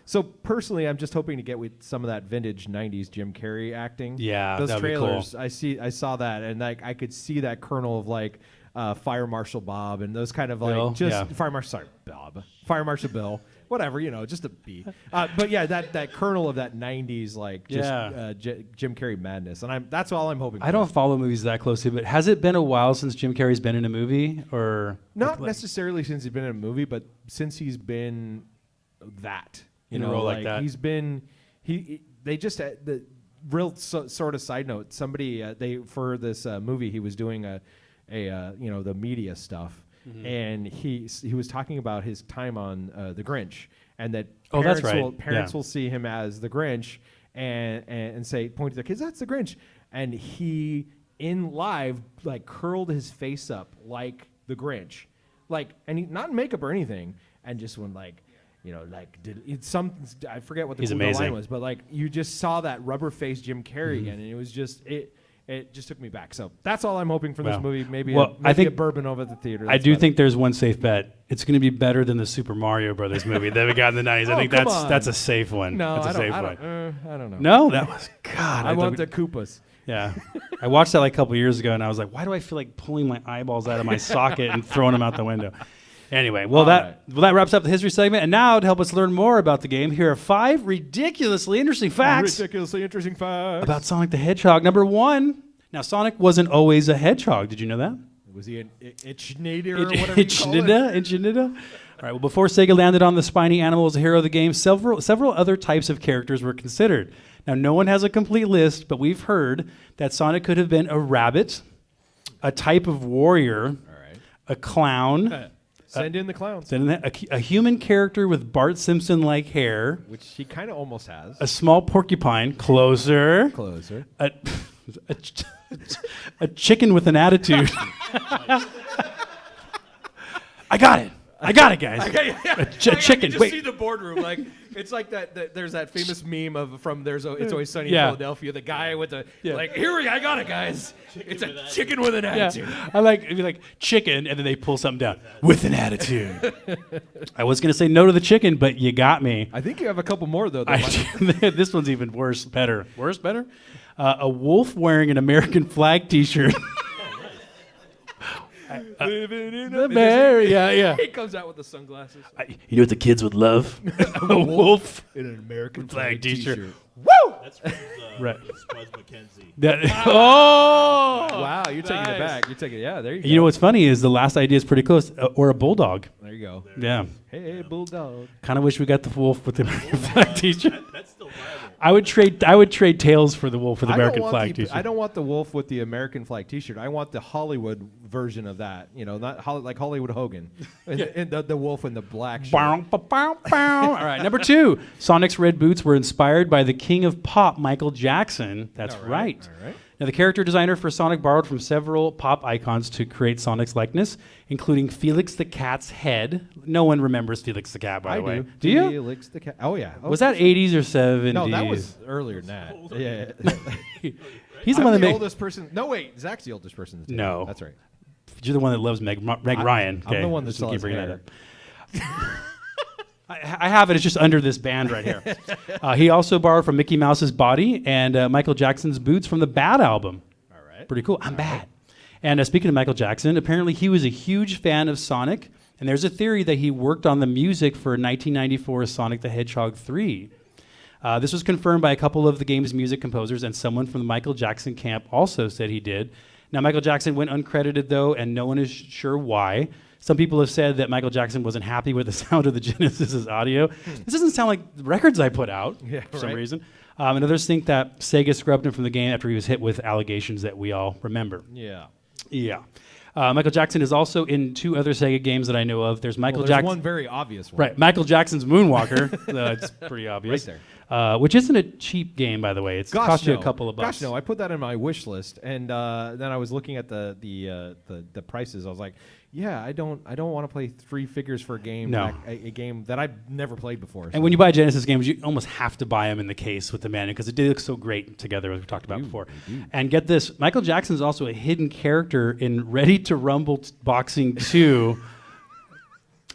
So personally, I'm just hoping to get with some of that vintage '90s Jim Carrey acting. Yeah, those that'd trailers. be cool. I saw that, and I could see that kernel of Fire Marshal Bob and those kind of Fire Marshal Bill. Whatever, just a B. But yeah, that kernel of that '90s Jim Carrey madness, and that's all I'm hoping for. I don't follow movies that closely, but has it been a while since Jim Carrey's been in a movie, or not necessarily since he's been in a movie, but since he's been that in a role like that? He's been they just the real sort of side note. Somebody they for this movie he was doing a the media stuff, and he was talking about his time on The Grinch, and that parents will see him as the Grinch and say point to their kids, that's the Grinch, and he in live like curled his face up like the Grinch, like, and he not in makeup or anything, and just went like. Did it some? I forget what the line was, but like you just saw that rubber-faced Jim Carrey again, and it was just it just took me back. So that's all I'm hoping for this movie. Maybe I think a bourbon over at the theater. I do think there's one safe bet. It's going to be better than the Super Mario Brothers movie that we got in the 90s. I think that's a safe one. No, that's a safe one. I don't know. No, that was God. I want the Koopas. Yeah, I watched that like a couple years ago, and I was like, why do I feel like pulling my eyeballs out of my socket and throwing them out the window? Anyway, that wraps up the history segment. And now to help us learn more about the game, here are 5 ridiculously interesting facts about Sonic the Hedgehog. Number 1, now Sonic wasn't always a hedgehog. Did you know that? Was he an Ichnida or whatever you call it? Ichnida? All right, well, before Sega landed on the spiny animal as a hero of the game, several other types of characters were considered. Now, no one has a complete list, but we've heard that Sonic could have been a rabbit, a type of warrior, a clown, Send in the clowns. A human character with Bart Simpson-like hair. Which he kind of almost has. A small porcupine. Closer. A chicken with an attitude. I got it, guys. A chicken. Just see the boardroom. Like it's like that. There's that famous meme from It's Always Sunny in Philadelphia. The guy with the I got it, guys. It's a chicken with an attitude. I it'd be like chicken, and then they pull something down with an attitude. I was gonna say no to the chicken, but you got me. I think you have a couple more though. This one's even worse. Better. Worse. Better. A wolf wearing an American flag T-shirt. Living in yeah. He comes out with the sunglasses. You know what the kids would love? A wolf in an American flag T-shirt. Woo! That's from Right. Spuds McKenzie. Wow, you're taking it back. You're taking there you go. You know what's funny is the last idea is pretty close. Or a bulldog. There you go. Yeah. Hey, bulldog. Kind of wish we got the wolf with the American flag T-shirt. That's still viable. I would trade tails for the wolf with the American flag T-shirt. I don't want the wolf with the American flag T-shirt. I want the Hollywood version of that. Not like Hollywood Hogan, and the wolf in the black shirt. All right, number 2. Sonic's red boots were inspired by the king of pop, Michael Jackson. That's right. All right. Now, the character designer for Sonic borrowed from several pop icons to create Sonic's likeness, including Felix the Cat's head. No one remembers Felix the Cat, by the way. Do you? Felix the Cat. Oh, yeah. Was that 80s or 70s? No, that was earlier than that. Yeah. He's the one that the made... oldest person. No, wait. Zach's the oldest person. In the No. table. That's right. You're the one that loves Meg Ryan. I'm the one that keep keeps bringing that up. I have it. It's just under this band right here. He also borrowed from Mickey Mouse's body and Michael Jackson's boots from the Bad album. All right. Pretty cool. I'm bad. And speaking of Michael Jackson, apparently he was a huge fan of Sonic, and there's a theory that he worked on the music for 1994's Sonic the Hedgehog 3. This was confirmed by a couple of the game's music composers, and someone from the Michael Jackson camp also said he did. Now, Michael Jackson went uncredited, though, and no one is sure why. Some people have said that Michael Jackson wasn't happy with the sound of the Genesis' audio. This doesn't sound like the records I put out for some reason. And others think that Sega scrubbed him from the game after he was hit with allegations that we all remember. Yeah. Michael Jackson is also in 2 other Sega games that I know of. There's Michael Jackson. One very obvious one. Right, Michael Jackson's Moonwalker. It's pretty obvious. Right there. Which isn't a cheap game, by the way. It's cost you a couple of bucks. Gosh, no. I put that in my wish list, and then I was looking at the prices. I was like, yeah, I don't want to play 3 figures for a game. No. A game that I've never played before. And when you buy Genesis games, you almost have to buy them in the case with the manual because it did look so great together, as we talked about before. And get this, Michael Jackson is also a hidden character in Ready to Rumble Boxing 2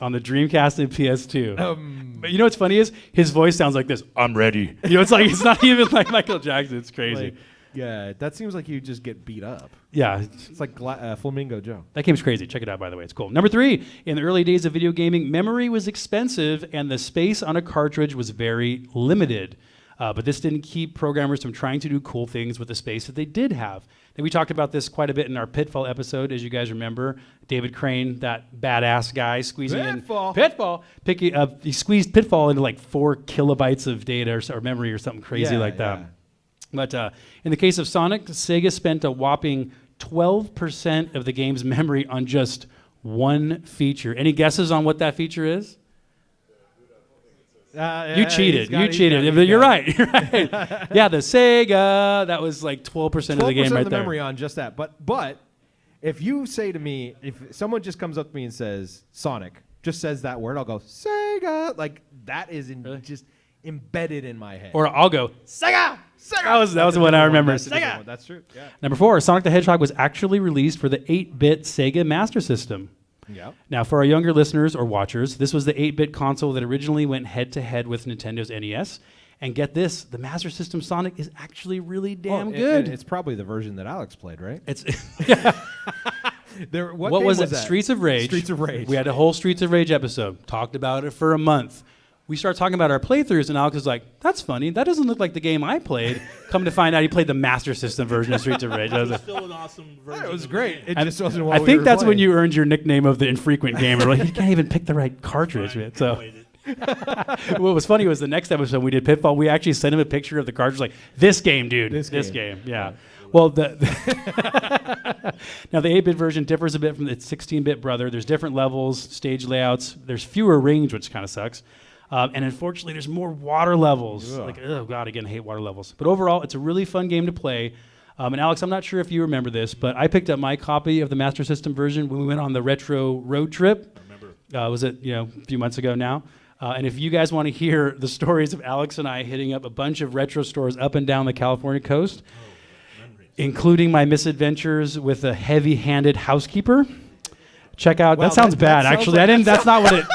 on the Dreamcast and PS2. But you know what's funny is his voice sounds like this. I'm ready. It's not even like Michael Jackson. It's crazy. Yeah, that seems like you just get beat up. Yeah. It's like Flamingo Joe. That game's crazy. Check it out, by the way. It's cool. Number 3, in the early days of video gaming, memory was expensive and the space on a cartridge was very limited. But this didn't keep programmers from trying to do cool things with the space that they did have. And we talked about this quite a bit in our Pitfall episode, as you guys remember. David Crane, that badass guy, squeezing Pitfall. He squeezed Pitfall into like 4 kilobytes of data or memory or something crazy like that. But in the case of Sonic, Sega spent a whopping 12% of the game's memory on just one feature. Any guesses on what that feature is? You cheated. You're right. Yeah, the Sega. That was like 12% of the game right of the there. memory on just that. But if you say to me, if someone just comes up to me and says Sonic, just says that word, I'll go Sega. Like that is just embedded in my head. Or I'll go Sega. Sega. That was the one I remember. Sega. That's true. Yeah. Number 4, Sonic the Hedgehog was actually released for the 8-bit Sega Master System. Yeah. Now, for our younger listeners or watchers, this was the 8-bit console that originally went head-to-head with Nintendo's NES. And get this, the Master System Sonic is actually really damn good. It's probably the version that Alex played, right? It's what what game was it? that? Streets of Rage. Streets of Rage. We had a whole Streets of Rage episode. Talked about it for a month. We started talking about our playthroughs, and Alex was like, that's funny. That doesn't look like the game I played. Come to find out, he played the Master System version of Streets of Rage. It was still an awesome version. It was of great. the It game. just wasn't what I we think were that's when playing. you earned your nickname of the infrequent gamer. Like, you can't even pick the right cartridge, man. So Waited. what was funny was the next episode we did Pitfall, we actually sent him a picture of the cartridge, like, this game, dude. This game. Yeah. Well, now the 8-bit version differs a bit from its 16-bit brother. There's different levels, stage layouts. There's fewer rings, which kind of sucks. And unfortunately, there's more water levels. Ugh. Like, oh God, again, I hate water levels. But overall, it's a really fun game to play. And Alex, I'm not sure if you remember this, but I picked up my copy of the Master System version when we went on the retro road trip. I remember. Was it a few months ago now? And if you guys want to hear the stories of Alex and I hitting up a bunch of retro stores up and down the California coast, including my misadventures with a heavy-handed housekeeper, check out. Wow, that sounds that bad. sounds Actually, like- I didn't. That's not what it.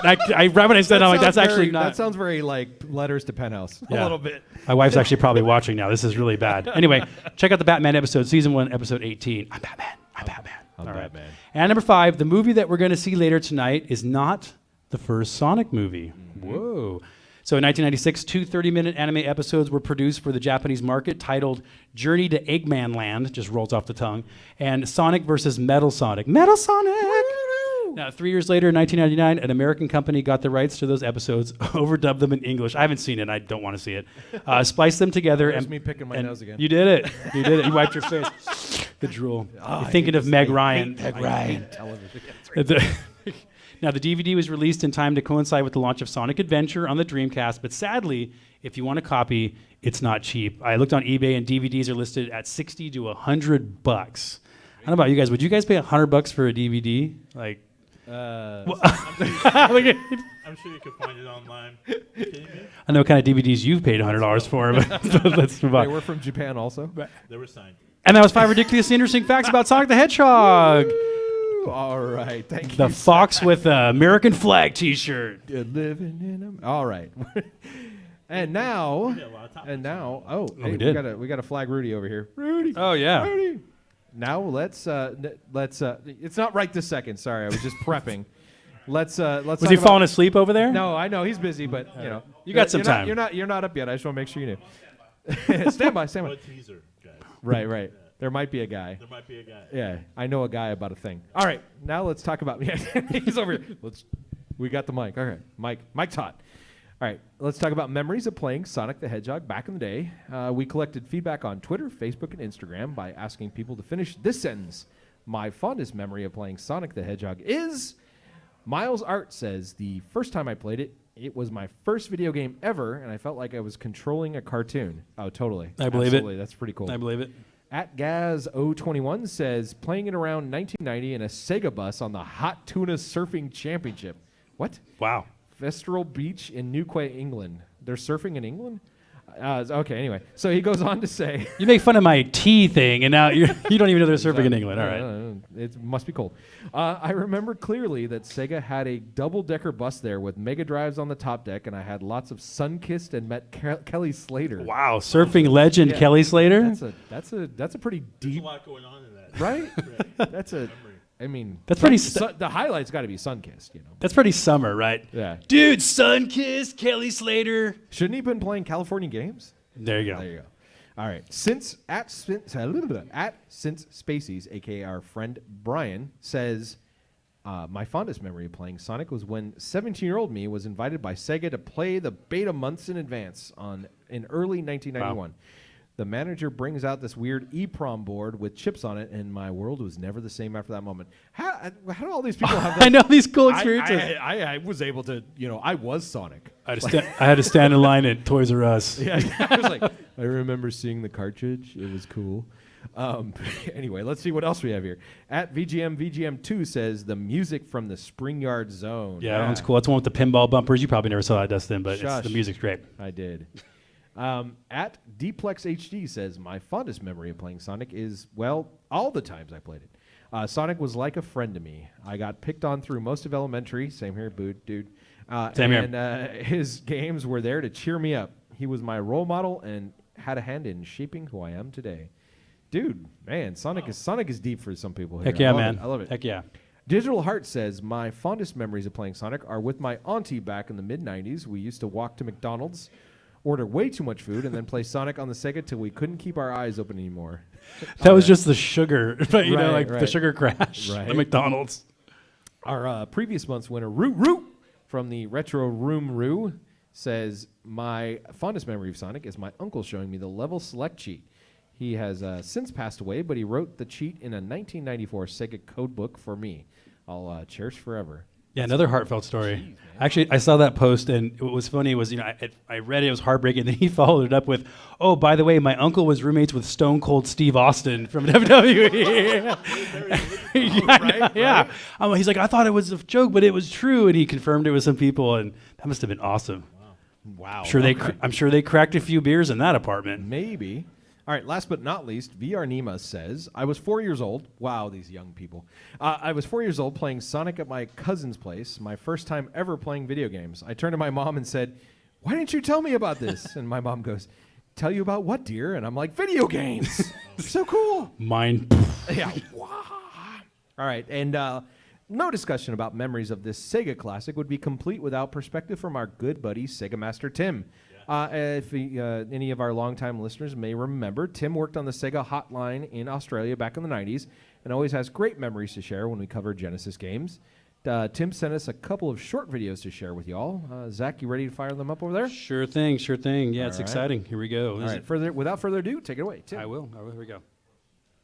Right when I said, I'm like, that's actually not. That sounds very like Letters to Penthouse. A Yeah. little bit. My wife's actually probably watching now. This is really bad. Anyway, check out the Batman episode, season 1, episode 18. I'm Batman. I'm Batman. I'm All right. Batman. And number 5, the movie that we're going to see later tonight is not the first Sonic movie. Whoa. So in 1996, 2 30-minute anime episodes were produced for the Japanese market titled Journey to Eggman Land, just rolls off the tongue, and Sonic versus Metal Sonic. Metal Sonic! Now, 3 years later, in 1999, an American company got the rights to those episodes, overdubbed them in English. I haven't seen it. I don't want to see it. Spliced them together. There's and me picking my and nose again. You did it. You did it. You wiped your face. The drool. You're thinking of Meg Ryan. Meg Ryan. Now, the DVD was released in time to coincide with the launch of Sonic Adventure on the Dreamcast, but sadly, if you want a copy, it's not cheap. I looked on eBay, and DVDs are listed at $60 to $100. I don't know about you guys. Would you guys pay $100 for a DVD? Like, I'm sure you could find it online. Are you kidding me? I know what kind of DVDs you've paid $100 for, but let's move They on. were from Japan also. They were signed. And that was 5 ridiculously interesting facts about Sonic the Hedgehog. All right. Thank you. The fox with the American flag T-shirt. Living in them. All right. And now, We did a lot of topics. we did. we got a flag Rudy over here. Rudy. Oh yeah. Rudy. Now let's it's not right this second. Sorry, I was just prepping. Let's Was talk he about- falling asleep over there? No, I know he's busy, but you know. You got some you're not- time. You're not up yet. I just want to make sure you knew. Stand by. What a teaser, guys. Right. There might be a guy. There might be a guy. Yeah, I know a guy about a thing. All right, now let's talk about. Yeah, he's over here. We got the mic. All right, Mike's hot. All right, let's talk about memories of playing Sonic the Hedgehog back in the day. We collected feedback on Twitter, Facebook, and Instagram by asking people to finish this sentence. My fondest memory of playing Sonic the Hedgehog is Miles Art says the first time I played it, it was my first video game ever, and I felt like I was controlling a cartoon. Oh, totally. I believe it. Absolutely. That's pretty cool. I believe it. At Gaz021 says, playing it around 1990 in a Sega bus on the Hot Tuna Surfing Championship. What? Wow. Festival Beach in Newquay, England. They're surfing in England? Okay, anyway. So he goes on to say... You make fun of my tea thing, and now you don't even know they're surfing in England. All right. It must be cold. I remember clearly that Sega had a double-decker bus there with Mega Drives on the top deck, and I had lots of sun-kissed and met Kelly Slater. Wow, surfing legend Yeah. Kelly Slater. That's a pretty There's deep... a lot going on in that. Right? Right. That's a... Memory. I mean... That's pretty the highlight's got to be sun-kissed, you know. That's pretty summer, right? Yeah. Dude, Sunkissed Kelly Slater. Shouldn't he have been playing California games? There you go. There you go. All right. Since Spacies, aka our friend Brian, says my fondest memory of playing Sonic was when 17-year-old me was invited by Sega to play the beta months in advance in early 1991. Wow. The manager brings out this weird EEPROM board with chips on it, and my world was never the same after that moment. How do all these people have that? I know these cool experiences. I was able to, I was Sonic. I had to stand in line at Toys R Us. Yeah, I was like, I remember seeing the cartridge. It was cool. Anyway, let's see what else we have here. At VGM2 says the music from the Spring Yard Zone. Yeah, that one's cool. That's the one with the pinball bumpers. You probably never saw that, Dustin, but the music's great. I did. At Dplex HD says, my fondest memory of playing Sonic is, well, all the times I played it. Sonic was like a friend to me. I got picked on through most of elementary. Same here, dude. Same here. And his games were there to cheer me up. He was my role model and had a hand in shaping who I am today. Dude, man, Sonic is deep for some people here. Heck yeah, man. I love it. Heck yeah. Digital Heart says, my fondest memories of playing Sonic are with my auntie back in the mid-90s. We used to walk to McDonald's, order way too much food, and then play Sonic on the Sega till we couldn't keep our eyes open anymore. That was just the sugar, but the sugar crash, the McDonald's. Our previous month's winner, Root from the Retro Room Roo, says, my fondest memory of Sonic is my uncle showing me the level select cheat. He has since passed away, but he wrote the cheat in a 1994 Sega codebook for me. I'll cherish forever. Yeah, another heartfelt story. Actually, I saw that post, and what was funny was, I read it was heartbreaking, and then he followed it up with, oh, by the way, my uncle was roommates with Stone Cold Steve Austin from WWE. Yeah. He's like, I thought it was a joke, but it was true, and he confirmed it with some people, and that must have been awesome. Wow. I'm sure they cracked a few beers in that apartment. Maybe. All right, last but not least, VR Nima says, I was 4 years old. Wow, these young people. I was 4 years old playing Sonic at my cousin's place, my first time ever playing video games. I turned to my mom and said, why didn't you tell me about this? And my mom goes, tell you about what, dear? And I'm like, video games. So cool. Mine. Yeah. Wow. All right, and no discussion about memories of this Sega classic would be complete without perspective from our good buddy, Sega Master Tim. If any of our longtime listeners may remember, Tim worked on the Sega hotline in Australia back in the 90s and always has great memories to share when we cover Genesis games. Tim sent us a couple of short videos to share with y'all. Zach, you ready to fire them up over there? Sure thing. Yeah, it's exciting. Here we go. All right, without further ado, take it away, Tim. I will. Here we go.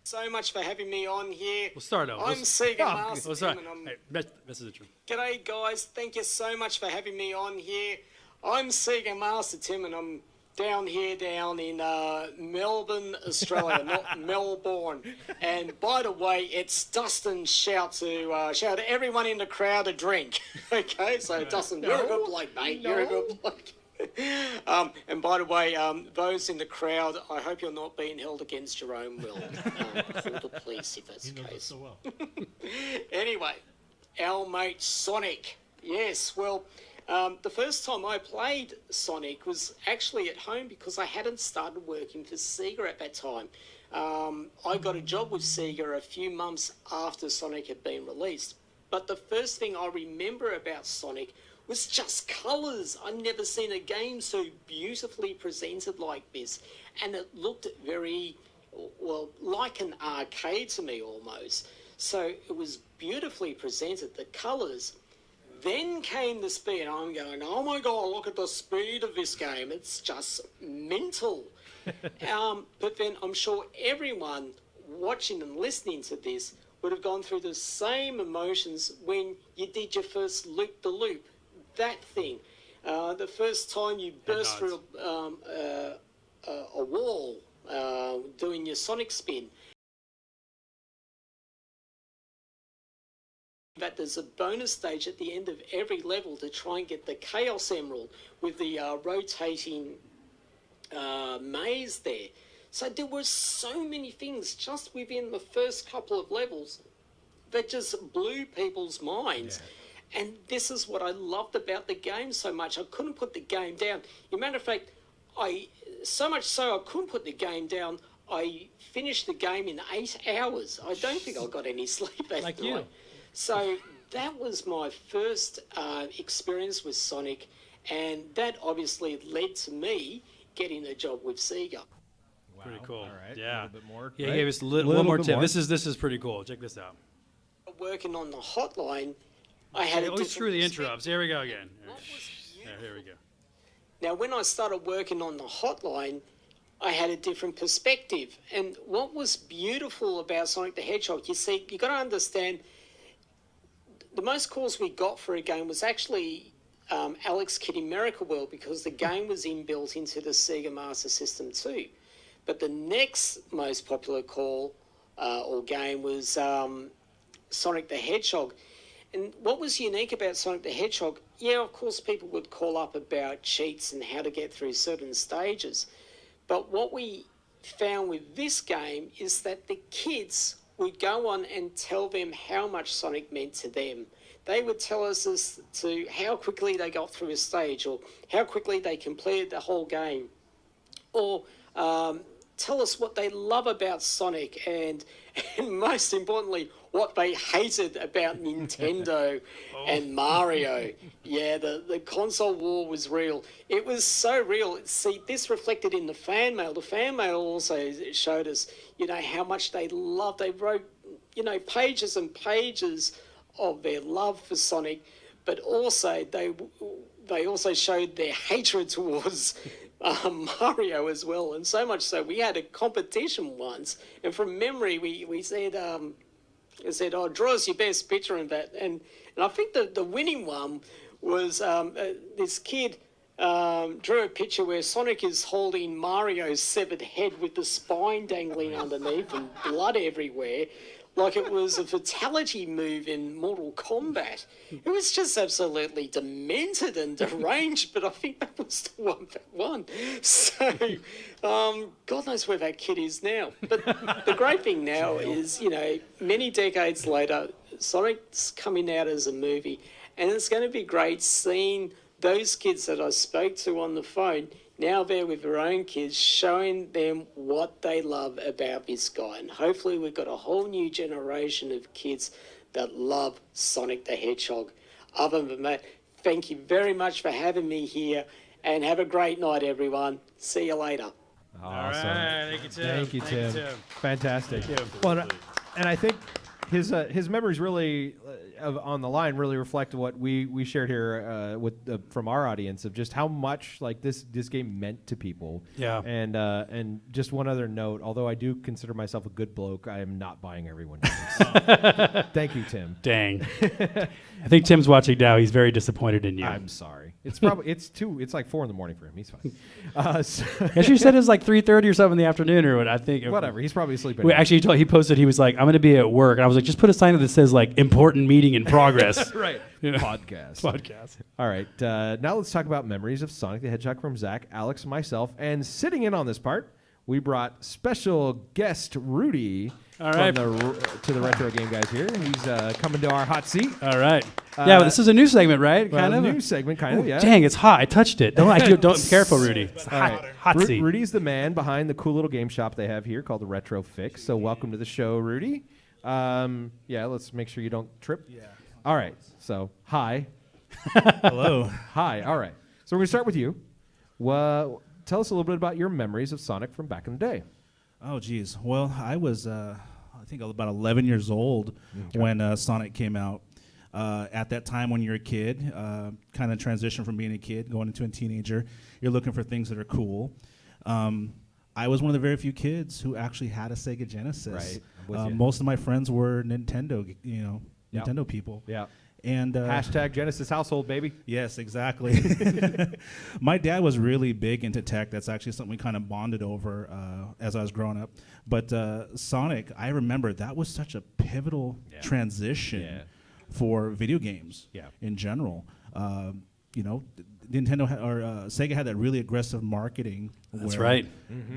So much for having me on here. We'll start out. I'm Sega Master Tim, and I'm... This is the truth. G'day, guys. Thank you so much for having me on here. I'm Sega Master Tim, and I'm down in Melbourne, Australia, not Melbourne. And by the way, it's Dustin's shout to everyone in the crowd a drink. Okay, so Dustin, you're a good bloke, mate. You're a good bloke. And by the way, those in the crowd, I hope you're not being held against your own will. Call the police if that's the case. So well. Anyway, our mate Sonic. Yes, well, the first time I played Sonic was actually at home because I hadn't started working for Sega at that time. I got a job with Sega a few months after Sonic had been released. But the first thing I remember about Sonic was just colours. I'd never seen a game so beautifully presented like this. And it looked very, well, like an arcade to me almost. So it was beautifully presented, the colours. Then came the speed. I'm going, oh my God, look at the speed of this game. It's just mental. But then I'm sure everyone watching and listening to this would have gone through the same emotions when you did your first loop-the-loop. That thing. The first time you burst through a wall doing your Sonic spin. That there's a bonus stage at the end of every level to try and get the Chaos Emerald with the rotating maze there. So there were so many things just within the first couple of levels that just blew people's minds. Yeah. And this is what I loved about the game so much. I couldn't put the game down. As a matter of fact, so much so I couldn't put the game down. I finished the game in 8 hours. I don't think I got any sleep after like you. So that was my first experience with Sonic, and that obviously led to me getting a job with Sega. Wow. Pretty cool. All right. Yeah. A little bit more. Yeah, right? he gave us a Little little more bit tip. more. This is pretty cool. Check this out. Working on the hotline, I had a Always different screw the perspective. interrupts. Here we go again. What was Here we go. Now, when I started working on the hotline, I had a different perspective. And what was beautiful about Sonic the Hedgehog, you see, you got to understand, the most calls we got for a game was actually Alex Kidd in Miracle World, because the game was inbuilt into the Sega Master System too. But the next most popular call or game was Sonic the Hedgehog. And what was unique about Sonic the Hedgehog, yeah, of course, people would call up about cheats and how to get through certain stages. But what we found with this game is that the kids would go on and tell them how much Sonic meant to them. They would tell us as to how quickly they got through a stage, or how quickly they completed the whole game, or tell us what they love about Sonic, and most importantly, what they hated about Nintendo and Mario. Yeah, the console war was real. It was so real. See, this reflected in the fan mail. The fan mail also showed us, how much they loved. They wrote, pages and pages of their love for Sonic, but also they also showed their hatred towards Mario as well. And so much so, we had a competition once, and from memory, we said, "Oh, draw us your best picture of that." And I think the winning one was this kid drew a picture where Sonic is holding Mario's severed head with the spine dangling underneath and blood everywhere, like it was a fatality move in Mortal Kombat. It was just absolutely demented and deranged, but I think that was the one that won. So, God knows where that kid is now. But the great thing now is, many decades later, Sonic's coming out as a movie, and it's going to be great seeing those kids that I spoke to on the phone now there with their own kids, showing them what they love about this guy. And hopefully we've got a whole new generation of kids that love Sonic the Hedgehog. Other than that, thank you very much for having me here, and have a great night, everyone. See you later. Awesome. All right. Thank you, Tim. Thank you, Tim. Fantastic. Thank you. Well, and I think his memories really on the line really reflect what we shared here from our audience of just how much like this game meant to people. Yeah. And just one other note, although I do consider myself a good bloke, I am not buying everyone games. Thank you, Tim. Dang. I think Tim's watching now. He's very disappointed in you. I'm sorry. It's probably it's like 4 a.m. for him. He's fine. Yes, you said it was like 3:30 or something in the afternoon, or what? I think Whatever. He's probably sleeping. Wait, actually, he posted. He was like, "I'm going to be at work," and I was like, "Just put a sign that says like important meeting in progress." Right. You know? Podcast. All right. Now let's talk about memories of Sonic the Hedgehog from Zach, Alex, myself, and sitting in on this part, we brought special guest Rudy. All right. To the Retro Game Guys here. He's coming to our hot seat. All right. Yeah, but this is a new segment, right? Well, kind of a new segment, kind of. Yeah. Dang, it's hot. I touched it. Don't be careful, Rudy. It's hot seat. Rudy's the man behind the cool little game shop they have here called the Retro Fix. So welcome to the show, Rudy. Yeah, let's make sure you don't trip. Yeah. All right. So hi. Hello. Hi. All right. So we're gonna start with you. Tell us a little bit about your memories of Sonic from back in the day. Oh, geez. Well, I was, I think, about 11 years old when Sonic came out. At that time, when you're a kid, kind of transition from being a kid going into a teenager, you're looking for things that are cool. I was one of the very few kids who actually had a Sega Genesis. Right. Most of my friends were Nintendo, Yep. Nintendo people. Yeah. And Hashtag Genesis household, baby. Yes, exactly. My dad was really big into tech. That's actually something we kind of bonded over as I was growing up. But Sonic, I remember that was such a pivotal transition for video games in general. Nintendo Sega had that really aggressive marketing. That's right.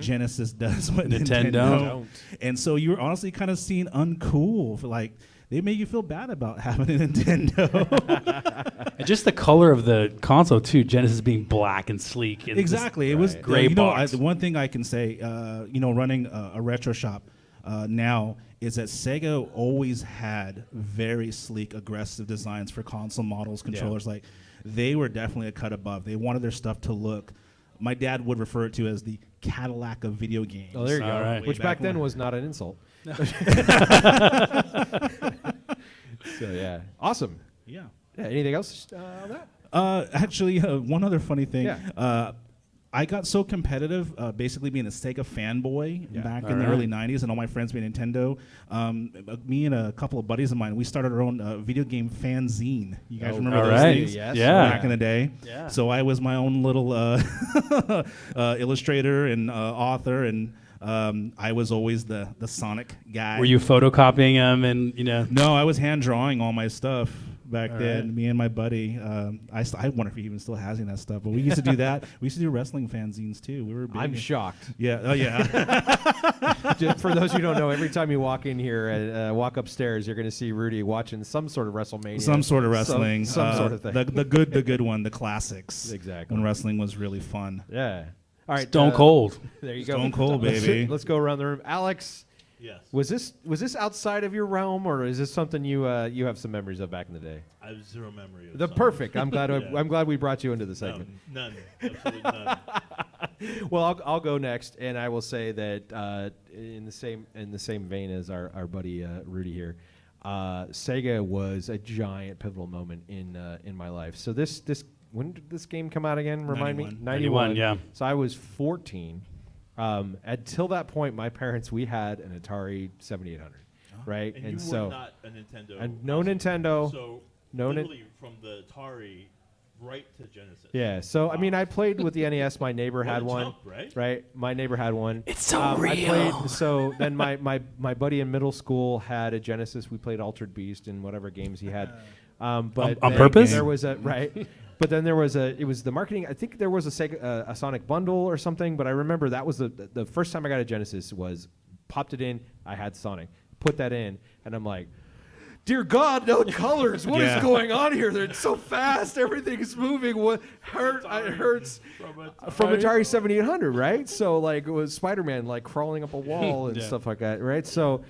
Genesis does what Nintendo don't. And so you were honestly kind of seen uncool for like. They made you feel bad about having a Nintendo. And just the color of the console too, Genesis being black and sleek. And exactly, it was gray box. The one thing I can say, running a retro shop now is that Sega always had very sleek, aggressive designs for console models, controllers. Like they were definitely a cut above. They wanted their stuff to look my dad would refer to as the Cadillac of video games. Oh, there you go. All right. Which Way back back then when. was not an insult. So yeah, awesome. Yeah. Yeah, anything else on that? Actually, one other funny thing. Yeah. I got so competitive, basically being a Sega fanboy back in the early 90s, and all my friends being Nintendo. Me and a couple of buddies of mine, we started our own video game fanzine. You guys remember all those right. things? Yes. Yeah. Back in the day. Yeah. So I was my own little illustrator and author, and I was always the Sonic guy. Were you photocopying them and No, I was hand drawing all my stuff back All then. right. Me and my buddy. I wonder if he even still has any of that stuff. But we used to do that. We used to do wrestling fanzines too. We were big. I'm shocked. Yeah. Oh yeah. For those who don't know, every time you walk in here and walk upstairs, you're going to see Rudy watching some sort of WrestleMania. Some sort of wrestling. Some sort of thing. The good one. The classics. Exactly. When wrestling was really fun. Yeah. All right. Stone Cold. There you go. Stone Cold, baby. Let's go around the room. Alex, Yes. was this outside of your realm, or is this something you have some memories of back in the day? I have zero memory of The Sonic. perfect. I'm glad. Yeah. I'm glad we brought you into the No, segment. none. Absolutely none. Well, I'll go next, and I will say that in the same vein as our buddy Rudy here, Sega was a giant pivotal moment in my life. So when did this game come out again? Remind me. 91, yeah. So I was 14. Until that point, my parents, we had an Atari 7800, right? And you were not a Nintendo. And no Nintendo. So no Nin- literally from the Atari right to Genesis. Yeah, so I mean, I played with the NES. My neighbor had a one. jump, right? Right, my neighbor had one. It's so I real. played, so then my buddy in middle school had a Genesis. We played Altered Beast and whatever games he had. But On then purpose? There was a right. But then there was it was the marketing. I think there was a Sega, a Sonic bundle or something. But I remember that was the first time I got a Genesis was popped it in. I had Sonic. Put that in, and I'm like, dear God, no colors. What is Yeah. going on here? They're so fast. Everything is moving. What hurt? It hurts from Atari 7800, right? So like it was Spider-Man like crawling up a wall and stuff like that, right? So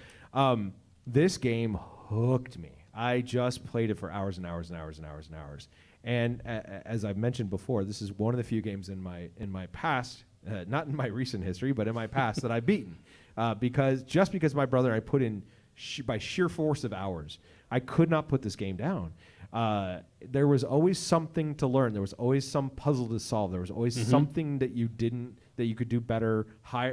this game hooked me. I just played it for hours and hours and hours and hours and hours. And as I've mentioned before, this is one of the few games in my past, not in my recent history, but in my past that I've beaten, because my brother and I put in by sheer force of hours, I could not put this game down. There was always something to learn. There was always some puzzle to solve. There was always something that you could do better,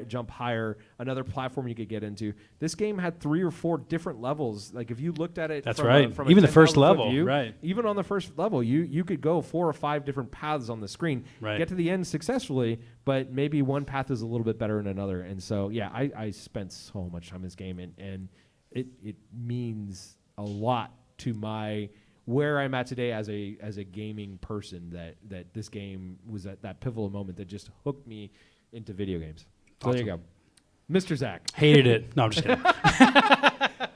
jump higher, another platform you could get into. This game had 3 or 4 different levels. Like if you looked at it, That's from right. from a Even the 10,000 first foot level, view, right. even on the first level, you could go 4 or 5 different paths on the screen, Right. get to the end successfully, but maybe one path is a little bit better than another. And so, yeah, I spent so much time in this game, and it means a lot to where I'm at today as a gaming person, that this game was at that pivotal moment that just hooked me into video games. So there you go. Mr. Zach. Hated it. No, I'm just kidding.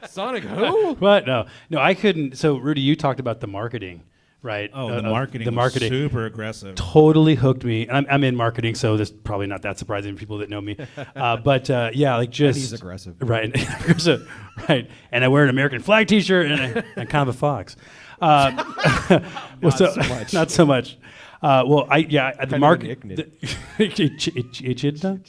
Sonic who? What? No, I couldn't. So, Rudy, you talked about the marketing, right? Oh, the marketing. The was marketing super aggressive. totally hooked me. And I'm in marketing, so this is probably not that surprising to people that know me. But yeah, like just he's aggressive. right? Aggressive, right? And I wear an American flag T-shirt, and I'm kind of a fox. Not so much. Not so much. Well, the Kind of market. an Echidna?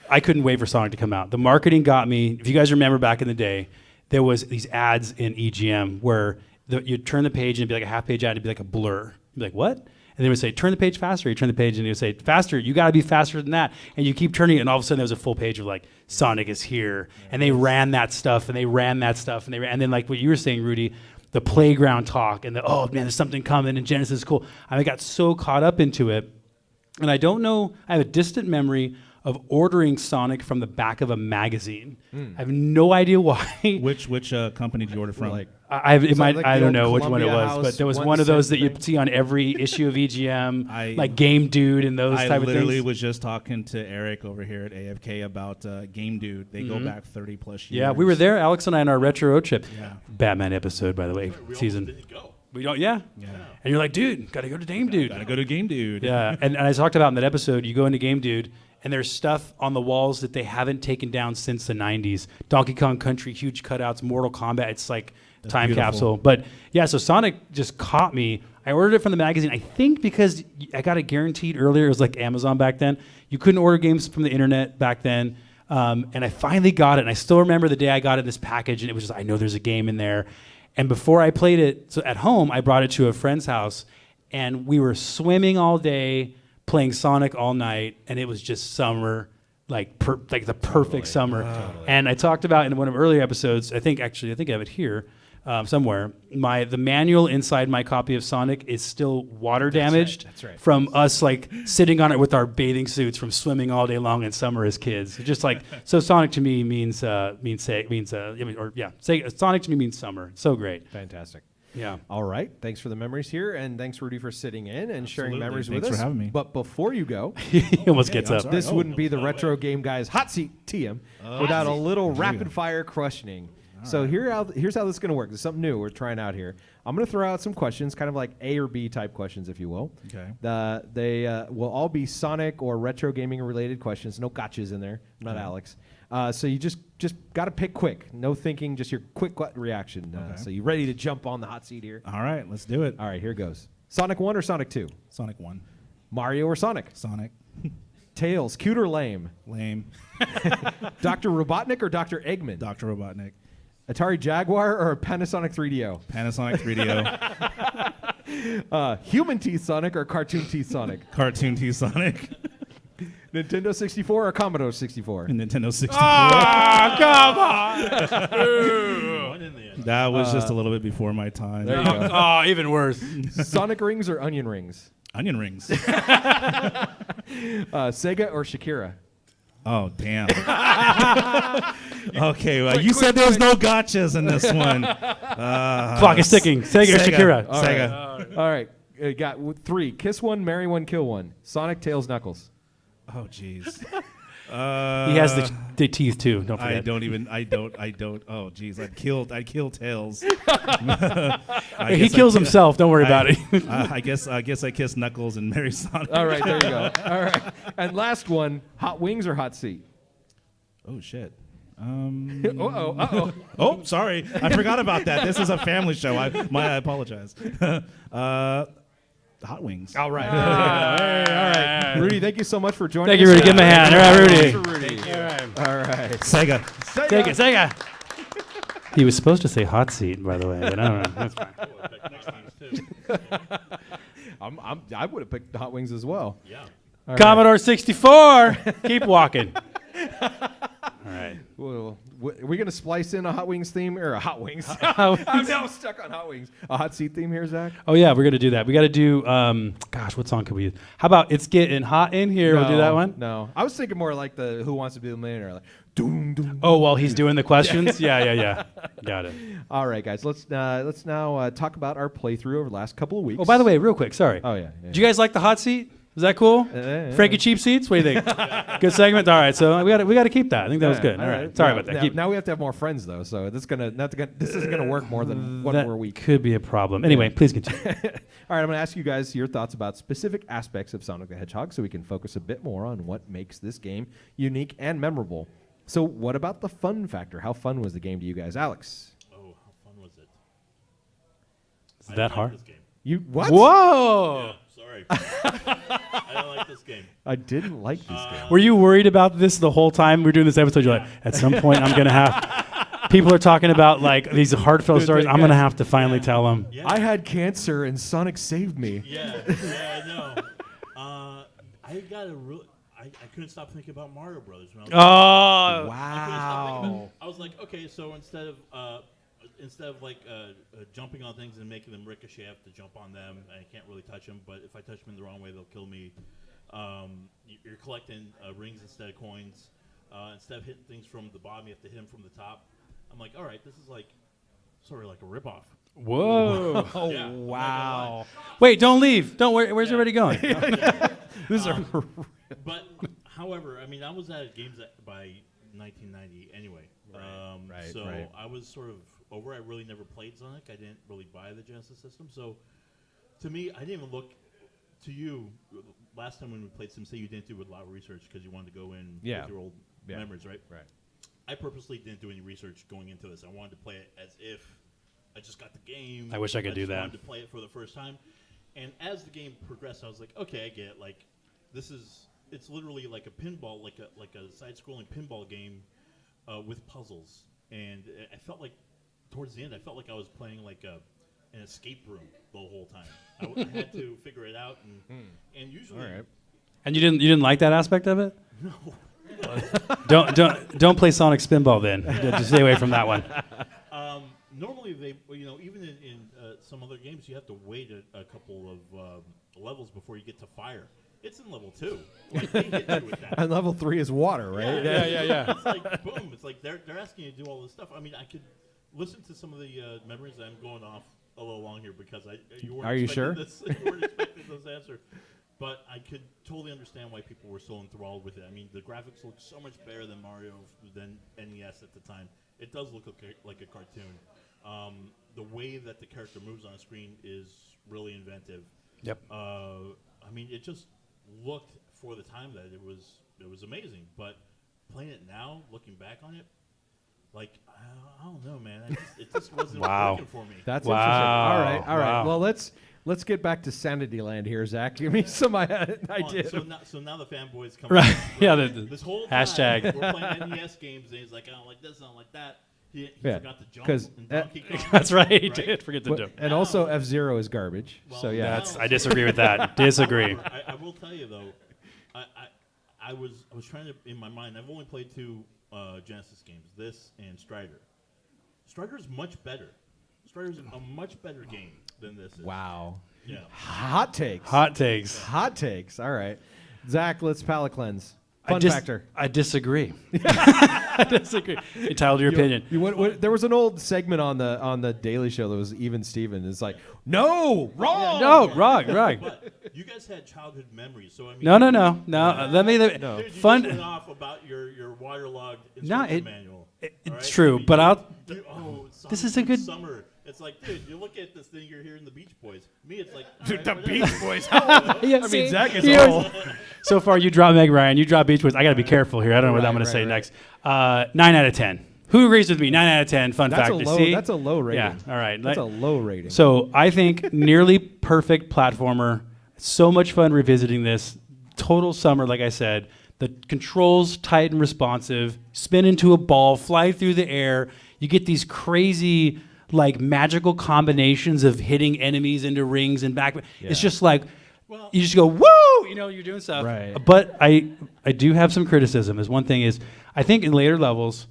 I couldn't wait for Sonic to come out. The marketing got me. If you guys remember back in the day, there was these ads in EGM where you'd turn the page and it'd be like a half-page ad, it'd be like a blur. You'd be like, what? And they would say, turn the page faster. You turn the page and they would say, faster, you got to be faster than that. And you keep turning it, and all of a sudden there was a full page of like, Sonic is here. And they ran that stuff, and they ran that stuff, and then like what you were saying, Rudy, the playground talk, and oh man, there's something coming, and Genesis is cool. I got so caught up into it. And I don't know, I have a distant memory of ordering Sonic from the back of a magazine. I have no idea why. Which company did you order from? I like I the don't old know which one it Columbia was, House but there was 1 one of those cent that you'd thing. see on every issue of EGM, I- like Game Dude and those I type of literally things. was just talking to Eric over here at AFK about Game Dude. They go back 30 plus years. Yeah, we were there, Alex and I, on our retro road trip. Yeah. Batman episode, by the way, We season. almost didn't go. We don't, yeah. And you're like, dude, gotta go to Game Dude. Gotta go to Game Dude. Yeah, and I talked about in that episode, you go into Game Dude, and there's stuff on the walls that they haven't taken down since the 90s. Donkey Kong Country, huge cutouts, Mortal Kombat. It's like time beautiful. capsule. But yeah, so Sonic just caught me. I ordered it from the magazine. I think because I got it guaranteed earlier. It was like Amazon back then. You couldn't order games from the internet back then. And I finally got it. And I still remember the day I got it in this package. And it was just, I know there's a game in there. And before I played it at home, I brought it to a friend's house. And we were swimming all day, playing Sonic all night. And it was just summer. Like the perfect summer. Totally. And I talked about in one of earlier episodes, I think I have it here somewhere. The manual inside my copy of Sonic is still water damaged. That's right. From us like sitting on it with our bathing suits from swimming all day long in summer as kids. Just like, so Sonic to me Sonic to me means summer. So great. Fantastic. Yeah. All right. Thanks for the memories here, and thanks, Rudy, for sitting in and sharing Absolutely. memories Thanks with us. for having me. But before you go, He almost gets up. sorry. this Oh, wouldn't be the no Retro way. Game Guys hot seat TM without a little rapid fire questioning. So here's how this is going to work. This is something new we're trying out here. I'm going to throw out some questions, kind of like A or B type questions, if you will. Okay. They will all be Sonic or retro gaming related questions. No gotchas in there. I'm not Alex. So you just got to pick quick. No thinking, just your quick gut reaction. So you ready to jump on the hot seat here? All right, let's do it. All right, here goes. Sonic 1 or Sonic 2? Sonic 1. Mario or Sonic? Sonic. Tails, cute or lame? Lame. Dr. Robotnik or Dr. Eggman? Dr. Robotnik. Atari Jaguar or Panasonic 3DO? Panasonic 3DO. Human Teeth Sonic or Cartoon Teeth Sonic? Cartoon T Sonic. Nintendo 64 or Commodore 64? And Nintendo 64. One in the end. That was just a little bit before my time. There you go. Oh, even worse. Sonic rings or onion rings? Onion rings. Sega or Shakira? Oh, damn. Okay, well, you said there was no gotchas in this one. Clock is ticking. Sega or Shakira? All Sega. All right. Got 3. Kiss 1, marry 1, kill 1. Sonic, Tails, Knuckles. Oh, jeez. He has the teeth too. Don't forget. I don't. Oh, jeez. I'd kill Tails. He kills himself. Don't worry about it. I guess I kiss Knuckles and marry Sonic. All right, there you go. All right. And last one, hot wings or hot seat? Oh, shit. Uh-oh. Oh, sorry. I forgot about that. This is a family show. I apologize. Hot wings. All right. All right. Rudy, thank you so much for joining Thank us. you, Rudy. Give him a hand. All right, Rudy. Thanks for Rudy. All right. Sega. Take it, Sega. He was supposed to say hot seat, by the way, but I don't know. That's fine. Next times too. I would have picked hot wings as well. Yeah. All right. Commodore 64. Keep walking. All right. Well, are we going to splice in a hot wings theme or a hot wings? I'm now stuck on hot wings. A hot seat theme here, Zach? Oh, yeah, we're going to do that. We got to do, gosh, what song could we use? How about It's Getting Hot in Here? We'll do that one? No. I was thinking more like the Who Wants to Be a Millionaire. Like, doom, doom. Oh, while he's doing the questions? Yeah. Got it. All right, guys. Let's now talk about our playthrough over the last couple of weeks. Oh, by the way, real quick, sorry. Oh, yeah. Did you guys like the hot seat? Was that cool? Frankie Cheap Seats? What do you think? Good segment? All right, so we got to keep that. I think that was good. All right. Sorry about that. Now we have to have more friends, though, so this isn't going to work more than one That more week. could be a problem. Anyway, please continue. All right, I'm going to ask you guys your thoughts about specific aspects of Sonic the Hedgehog so we can focus a bit more on what makes this game unique and memorable. So what about the fun factor? How fun was the game to you guys? Alex? Oh, how fun was it? Is that hard? This game. You what? Whoa! Yeah, sorry. I don't like this game. I didn't like this game. Were you worried about this the whole time we were doing this episode? You're like, at some point I'm going to have... People are talking about like these heartfelt stories. I'm going to have to finally tell them. Yeah. I had cancer and Sonic saved me. Yeah, I know. I got a real. I couldn't stop thinking about Mario Brothers when I was. Oh! Wow. I was like, okay, so instead of like jumping on things and making them ricochet, I have to jump on them. I can't really touch them, but if I touch them in the wrong way, they'll kill me. You're collecting rings instead of coins. Instead of hitting things from the bottom, you have to hit them from the top. I'm like, all right, this is like sort of like a ripoff. Whoa. Oh, Yeah, I'm not wow. Wait, don't leave. Don't. Where's everybody going? This is But, however, I mean, I was at games by 1990 anyway. So right. I was sort of over. I really never played Sonic. I didn't really buy the Genesis system. So to me, I didn't even look to you. Last time when we played SimCity, you didn't do a lot of research because you wanted to go in with your old memories, right? Right. I purposely didn't do any research going into this. I wanted to play it as if I just got the game. I wish I could do just that. wanted to play it for the first time. And as the game progressed, I was like, okay, I get it. Like, it's literally like a pinball, like a side-scrolling pinball game with puzzles. And I felt like, towards the end, I felt like I was playing like an escape room the whole time. I had to figure it out, and usually, All right. And you didn't like that aspect of it? no. Don't play Sonic Spinball then. Just stay away from that one. Normally, even in some other games, you have to wait a couple of levels before you get to fire. It's in level 2. Like, they hit you with that. And level 3 is water, right? Yeah. It's like boom. It's like they're asking you to do all this stuff. I mean, I could listen to some of the memories. I'm going off a little long here because you weren't Are you expecting sure? this. You weren't expecting this answer. But I could totally understand why people were so enthralled with it. I mean, the graphics look so much better than Mario, than NES at the time. It does look like a cartoon. The way that the character moves on screen is really inventive. Yep. I mean, it just looked for the time that it was amazing. But playing it now, looking back on it, like I don't know, man. It just wasn't working for me. That's Wow. interesting. All right. Wow. Well, let's get back to Sanity Land here, Zach. Give me some idea. So now the fanboys come. Right. Right? Yeah, This whole time hashtag. we're playing NES games, and he's like, I don't like this, I don't like that. He Yeah, forgot to jump 'cause in Donkey Kong. That's right. He did forget to But- jump. and also F-Zero is garbage. Well, So yeah. I disagree with that. Disagree. I will tell you though, I was trying to, in my mind, I've only played 2 Genesis games, this and Strider. Strider's much better. Strider's a much better game than this is. Wow. Yeah. Hot takes. Hot takes. Hot takes. All right. Zach, let's palate cleanse. Fun factor. I disagree. I disagree. You titled your opinion. There was an old segment on the Daily Show that was Even Steven. It's like, no, wrong. No, wrong. But you guys had childhood memories, so I mean. No. Let me. Dude, you just Fun. went off about your waterlogged No, instruction manual. All it's right? true, I mean, but I'll. this is a good- summer. It's like, dude, you look at this thing, you're hearing the Beach Boys. Me, it's like, Dude, all the right, Beach whatever. Boys. Yeah, I mean, Zach is Here's- old. So far, you drop Meg Ryan, you drop Beach Boys. I got to be careful here. I don't know what I'm Right, going to say right. next. 9 out of 10. Who agrees with me? 9 out of 10. Fun That's fact. a to low. see. That's a low rating. Yeah. All right. That's a low rating. So I think nearly perfect platformer. So much fun revisiting this. Total summer, like I said. The controls tight and responsive. Spin into a ball, fly through the air. You get these crazy, like magical combinations of hitting enemies into rings and back. It's just like you just go woo. You know, you're doing stuff. Right. But I do have some criticism. Is one thing is I think in later levels,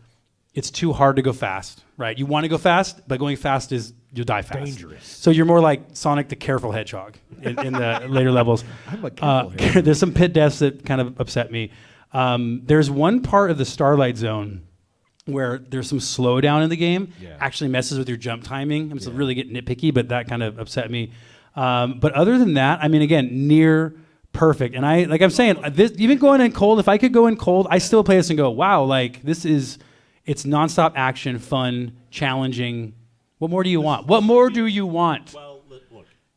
it's too hard to go fast. Right. You want to go fast, but going fast is you'll die fast. Dangerous. So you're more like Sonic the Careful Hedgehog in the later levels. I'm a careful hedgehog. There's some pit deaths that kind of upset me. There's one part of the Starlight Zone where there's some slowdown in the game. Yeah. Actually messes with your jump timing. I'm still really getting nitpicky, but that kind of upset me. But other than that, I mean, again, near perfect. And I'm saying, this, even going in cold, if I could go in cold, I still play this and go, wow, like it's nonstop action, fun, challenging. What more do you want? What more do you want? Well, look,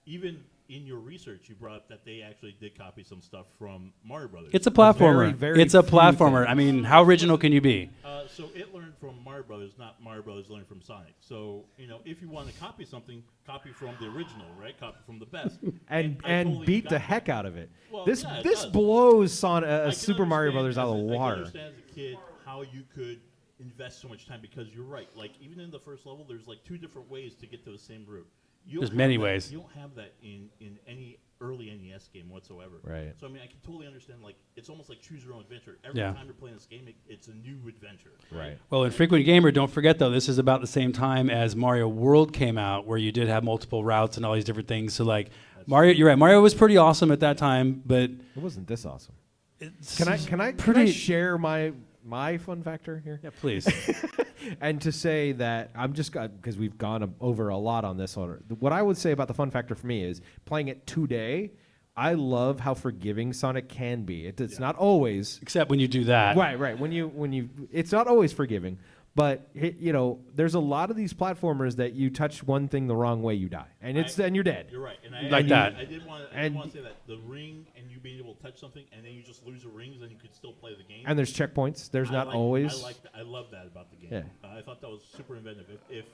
even in your research, you brought up that they actually did copy some stuff from Mario Brothers. It's a platformer. Very, very it's a few platformer. things. I mean, how original can you be? So it learned from Mario Brothers, not Mario Brothers learned from Sonic. So, if you want to copy something, copy from the original, right? Copy from the best. and I totally beat got the that. heck out of it. Well, This yeah, it this does. blows I can Super Mario Brothers out of the understand I water. can understand as a kid how you could invest so much time because you're right. Like even in the first level, there's like 2 different ways to get to the same route. You don't There's have many that- ways. You don't have that in any early NES game whatsoever. Right. So I mean, I can totally understand. Like it's almost like choose your own adventure. Every Yeah. time you're playing this game, it's a new adventure. Right. Well, in Frequent Gamer, don't forget though, this is about the same time as Mario World came out, where you did have multiple routes and all these different things. So like Mario, you're right. Mario was pretty awesome at that time, but It wasn't this awesome. it's Can I pretty share my fun factor here? Yeah, please. And to say that I'm just because we've gone over a lot on this one. What I would say about the fun factor for me is playing it today. I love how forgiving Sonic can be. It's not always Except when you do that. right. When you, it's not always forgiving. But there's a lot of these platformers that you touch one thing the wrong way, you die, and then you're dead. You're right. And Like that. I did want to say that the ring and you being able to touch something and then you just lose the rings and you could still play the game. And there's checkpoits. There's not always. I love that about the game. Yeah. I thought that was super inventive. If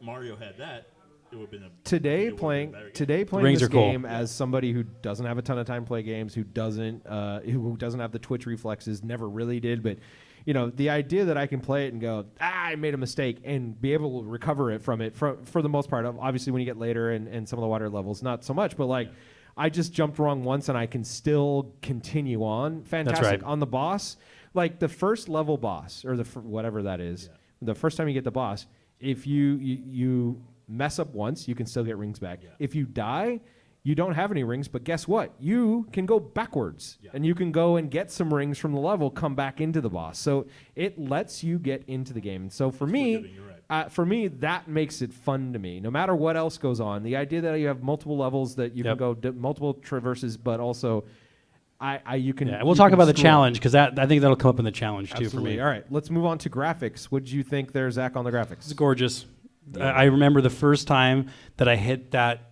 Mario had that, it would have been a Today it would've been a playing better game. today playing Rings this are cool. game as somebody who doesn't have a ton of time to play games, who doesn't have the twitch reflexes, never really did, but the idea that I can play it and go, I made a mistake, and be able to recover it from it for the most part. Obviously, when you get later and some of the water levels, not so much, but like I just jumped wrong once and I can still continue on. Fantastic. right. On the boss, like the first level boss or whatever that is, the first time you get the boss, if you mess up once, you can still get rings back. If you die, you don't have any rings, but guess what? You can go backwards, and you can go and get some rings from the level, come back into the boss. So it lets you get into the game. And so for me, that makes it fun to me. No matter what else goes on, the idea that you have multiple levels, that you can go multiple traverses, but also you can. Yeah, we'll talk about the challenge, because I think that'll come up in the challenge too for me. All right, let's move on to graphics. What did you think there, Zach, on the graphics? It's gorgeous. I remember the first time that I hit that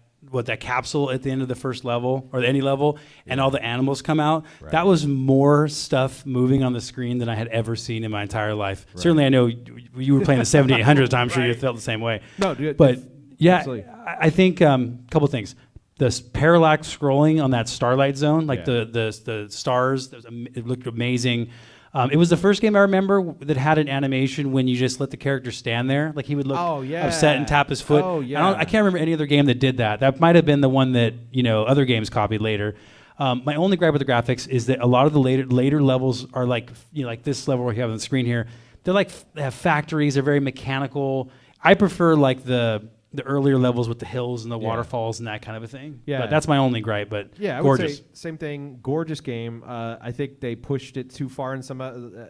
capsule at the end of the first level or any level, and all the animals come out. Right. That was more stuff moving on the screen than I had ever seen in my entire life. Right. Certainly, I know you were playing the 7800. I'm sure you felt the same way. No, dude, but yeah, absolutely. I think a couple things. The parallax scrolling on that starlight zone, like the stars, it looked amazing. It was the first game I remember that had an animation when you just let the character stand there. Like he would look upset and tap his foot. Oh, yeah. I can't remember any other game that did that. That might have been the one that other games copied later. My only gripe with the graphics is that a lot of the later levels are like this level we have on the screen here. They have factories. They're very mechanical. I prefer like the earlier levels with the hills and the waterfalls and that kind of a thing. Yeah, but that's my only gripe. But yeah, gorgeous. I would say same thing. Gorgeous game. I think they pushed it too far in some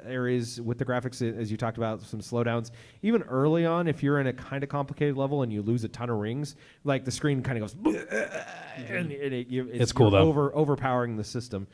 areas with the graphics, as you talked about, some slowdowns. Even early on, if you're in a kind of complicated level and you lose a ton of rings, like the screen kind of goes, and it's cool though. Overpowering the system.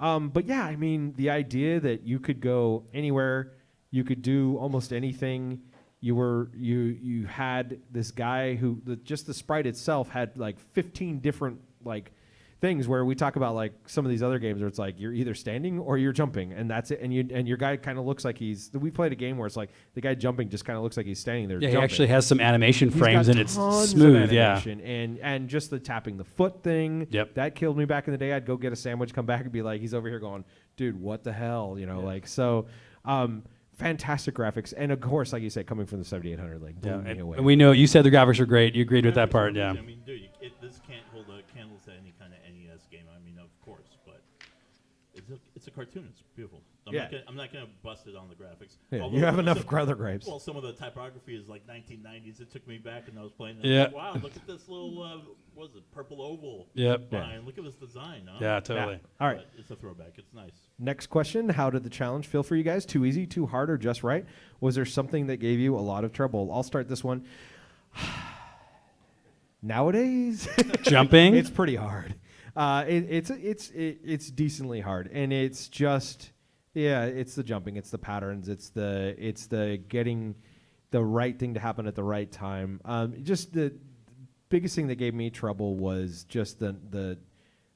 But yeah, I mean, the idea that you could go anywhere, you could do almost anything. You had this guy who just the sprite itself had like 15 different like things, where we talk about like some of these other games where it's like you're either standing or you're jumping, and that's it. And your guy kind of looks like we played a game where it's like the guy jumping just kind of looks like he's standing there. Yeah, jumping. he actually has some animation frames and it's tons smooth. of animation, and just the tapping the foot thing. Yep. That killed me back in the day. I'd go get a sandwich, come back and be like, he's over here going, dude, what the hell, like so. Fantastic graphics, and of course, like you said, coming from the 7800, like blew me away. And we know you said the graphics are great. You agreed with that part, yeah. I mean, dude, this can't hold a candle to any kind of NES game. I mean, of course, but it's a cartoon. It's beautiful. I'm not gonna bust it on the graphics. Yeah, you have enough other gripes. Well, some of the typography is like 1990s. It took me back, and I was playing. Yeah. Like, wow, look at this little what was it, purple oval? Yep. Line. Look at this design. Huh? Yeah, totally. Yeah. All right. But it's a throwback. It's nice. Next question: how did the challenge feel for you guys? Too easy, too hard, or just right? Was there something that gave you a lot of trouble? I'll start this one. Nowadays, jumping, it's pretty hard. It's decently hard, and it's just it's the jumping, it's the patterns, it's the getting the right thing to happen at the right time. Just the biggest thing that gave me trouble was just the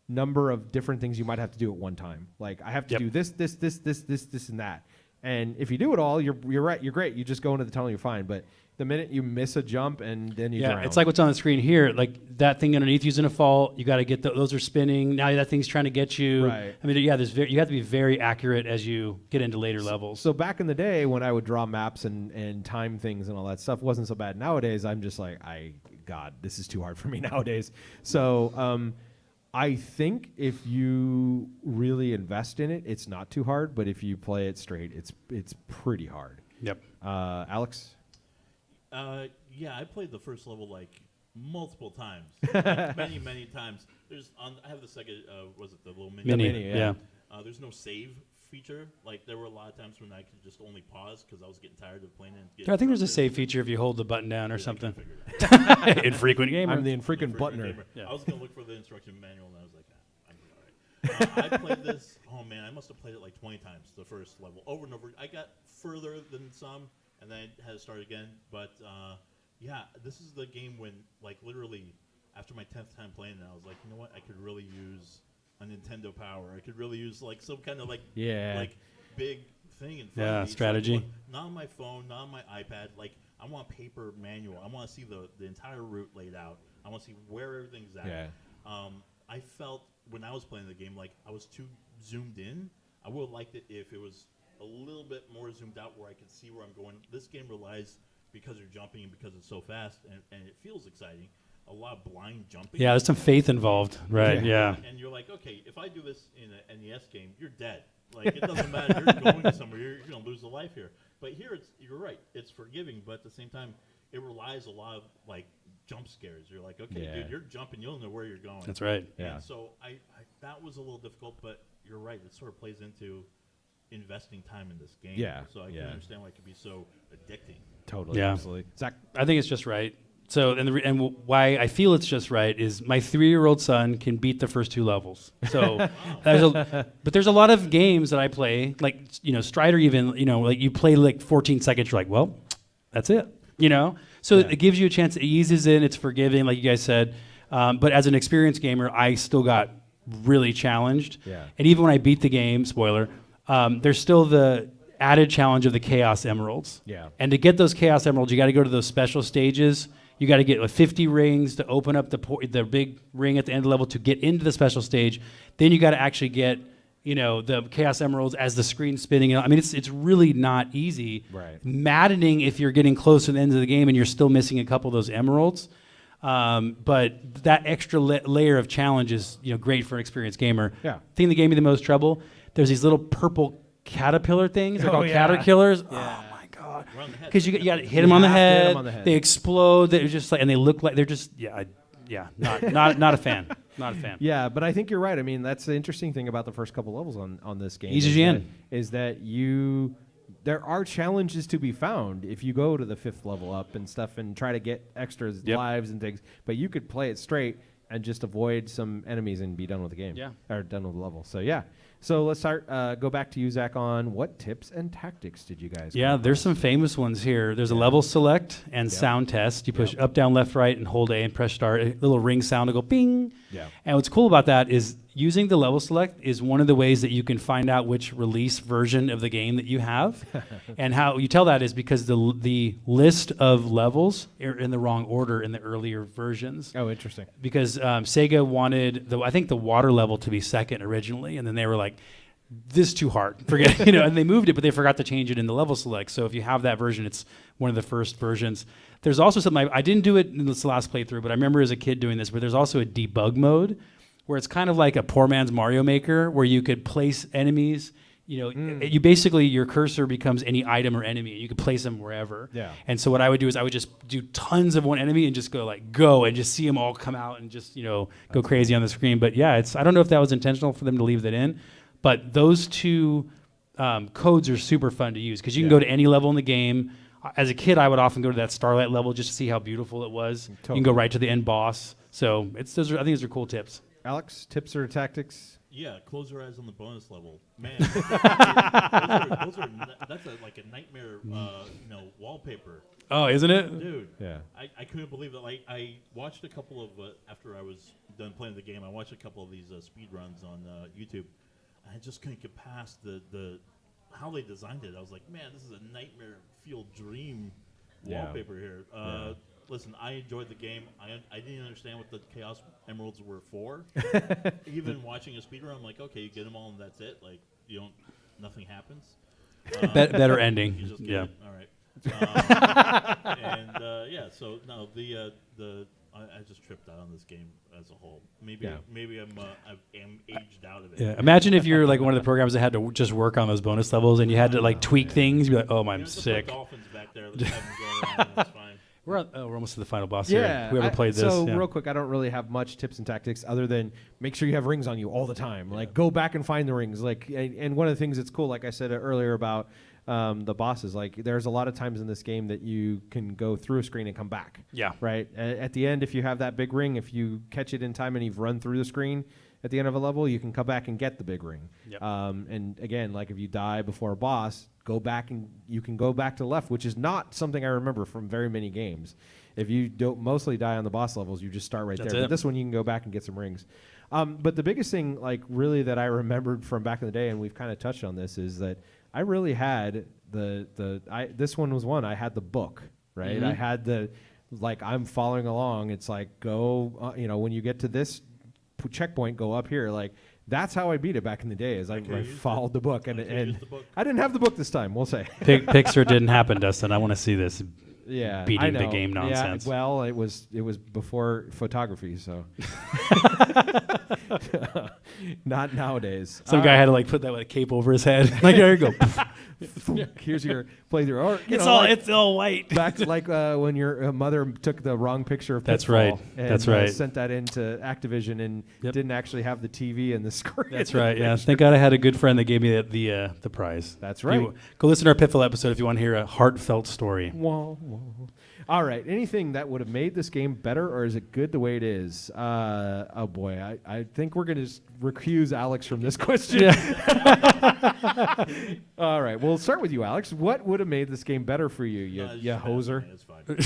number of different things you might have to do at one time. Like I have to do this, and that. And if you do it all, you're right, you're great. You just go into the tunnel, you're fine. But the minute you miss a jump and then you drown. It's like what's on the screen here. Like that thing underneath you's gonna fall. You got to get those are spinning. Now that thing's trying to get you. Right. I mean, you have to be very accurate as you get into later levels. So back in the day when I would draw maps and time things and all that stuff, wasn't so bad. Nowadays, I'm just like, God, this is too hard for me nowadays. So I think if you really invest in it, it's not too hard. But if you play it straight, it's pretty hard. Yep. Alex? Yeah, I played the first level like multiple times, like many times. I have the second. Was it the little mini? Yeah. There's no save feature. Like there were a lot of times when I could just only pause because I was getting tired of playing it. I think there's a save feature if you hold the button down or something. Infrequent gamer. I'm the infrequent buttoner. Yeah. I was gonna look for the instruction manual and I was like, I'm all right. I played this. Oh man, I must have played it like 20 times. The first level, over and over. I got further than some, and then I had to start again. But yeah, this is the game when like literally after my 10th time playing it, I was like, you know what? I could really use a Nintendo Power. I could really use like some kind of like big thing in front of me. Strategy. Like, not on my phone, not on my iPad. Like I want paper manual. I want to see the entire route laid out. I want to see where everything's at. Yeah. I felt when I was playing the game like I was too zoomed in. I would have liked it if it was a little bit more zoomed out where I could see where I'm going. This game relies, because you're jumping and because it's so fast and it feels exciting, a lot of blind jumping. Yeah, there's some faith involved, right? Yeah. And you're like, okay, if I do this in an NES game, you're dead. Like, it doesn't matter. You're going somewhere. You're going to lose a life here. But here, you're right. It's forgiving, but at the same time, it relies a lot of, like, jump scares. You're like, okay, dude, you're jumping. You don't know where you're going. That's right. Yeah. And so that was a little difficult, but you're right. It sort of plays into investing time in this game. Yeah. So I can understand why it could be so addicting. Totally. Yeah. Absolutely. Zach. I think it's just right. So, and why I feel it's just right is my 3-year-old son can beat the first 2 levels. So, but there's a lot of games that I play, like, Strider even, like you play like 14 seconds, you're like, well, that's it, So it gives you a chance, it eases in, it's forgiving, like you guys said. But as an experienced gamer, I still got really challenged. Yeah. And even when I beat the game, spoiler, there's still the added challenge of the Chaos Emeralds. Yeah. And to get those Chaos Emeralds, you got to go to those special stages. You got to get 50 rings to open up the big ring at the end of the level to get into the special stage. Then you got to actually get, the Chaos Emeralds as the screen's spinning. I mean, it's really not easy. Right. Maddening if you're getting close to the end of the game and you're still missing a couple of those emeralds. But that extra layer of challenge is, great for an experienced gamer. Yeah. Thing that gave me the most trouble, there's these little purple caterpillar things. They're called caterpillars. Yeah. Oh my god! Because you got to hit them on the head. They explode. They're just like, and they look like they're just not a fan. Not a fan. Yeah, but I think you're right. I mean, that's the interesting thing about the first couple levels on this game. Is that there are challenges to be found if you go to the 5th level up and stuff and try to get extra lives and things. But you could play it straight and just avoid some enemies and be done with the game. Yeah. Or done with the level. So, yeah. So let's go back to you, Zach, on what tips and tactics did you guys Yeah, there's some famous ones here. There's a level select and sound test. You push up, down, left, right, and hold A and press start. A little ring sound will go bing. Yeah. And what's cool about that is using the level select is one of the ways that you can find out which release version of the game that you have. And how you tell that is because the list of levels are in the wrong order in the earlier versions. Oh, interesting. Because Sega wanted, I think the water level to be second originally, and then they were like, this too hard, forget it, and they moved it, but they forgot to change it in the level select. So if you have that version, it's one of the first versions. There's also something, I didn't do it in this last playthrough, but I remember as a kid doing this, but there's also a debug mode where it's kind of like a poor man's Mario Maker where you could place enemies, you basically, your cursor becomes any item or enemy. You could place them wherever. Yeah. And so what I would do is I would just do tons of one enemy and just go and just see them all come out and just, go crazy on the screen. But yeah, I don't know if that was intentional for them to leave that in. But those 2 codes are super fun to use because you can go to any level in the game. As a kid, I would often go to that Starlight level just to see how beautiful it was. Totally. You can go right to the end boss. So I think those are cool tips. Alex, tips or tactics? Yeah, close your eyes on the bonus level. Man, that's like a nightmare, wallpaper. Oh, isn't it? Dude, Yeah. I couldn't believe it. Like, I watched a couple of, after I was done playing the game, I watched a couple of these speed runs on YouTube. I just couldn't get past the how they designed it. I was like, man, this is a nightmare field dream wallpaper here. Listen, I enjoyed the game. I didn't understand what the Chaos Emeralds were for. Even watching a speedrun, I'm like, okay, you get them all and that's it. Like, nothing happens. Better ending. You just get Yeah. it. All right. So no, I just tripped out on this game as a whole. Maybe I'm aged out of it. Yeah. Imagine if you're like one of the programs that had to just work on those bonus levels and you had to like tweak things. You'd be like, oh, I'm sick. Just put dolphins back there. Let's have them go around. That's fine. We're almost to the final boss Yeah. here. Whoever played this. So yeah. real quick, I don't really have much tips and tactics other than make sure you have rings on you all the time. Like go back and find the rings. Like, and one of the things that's cool, like I said earlier about the bosses, like there's a lot of times in this game that you can go through a screen and come back. Yeah. Right. At the end, if you have that big ring, if you catch it in time and you've run through the screen at the end of a level, you can come back and get the big ring. Yep. And again, like if you die before a boss, go back and you can go back to the left, which is not something I remember from very many games. If you don't mostly die on the boss levels, you just start right there. But this one, you can go back and get some rings. But the biggest thing, like really that I remembered from back in the day, and we've kind of touched on this, is that I really had this one was one. I had the book, right? I had the, like, I'm following along. It's like, go, when you get to this checkpoint, go up here. Like, that's how I beat it back in the day, is I followed the book. And I didn't have the book this time, we'll say. Pixar didn't happen, Dustin. I want to see this. Yeah, Beating the game nonsense. Yeah, well, it was before photography, so not nowadays. Some guy had to put that with a cape over his head. Like, there you go. Here's your playthrough. Or, It's all white. Back to when your mother took the wrong picture of That's Pitfall right. and, That's right. Sent that into Activision and didn't actually have the TV and the screen. That's right. Yeah. Thank God I had a good friend that gave me the prize. That's right. Go listen to our Pitfall episode if you want to hear a heartfelt story. Whoa. All right. Anything that would have made this game better, or is it good the way it is? Oh boy, I think we're gonna just recuse Alex from this question. All right. We'll start with you, Alex. What would have made this game better for you? You hoser. It's fine. I'm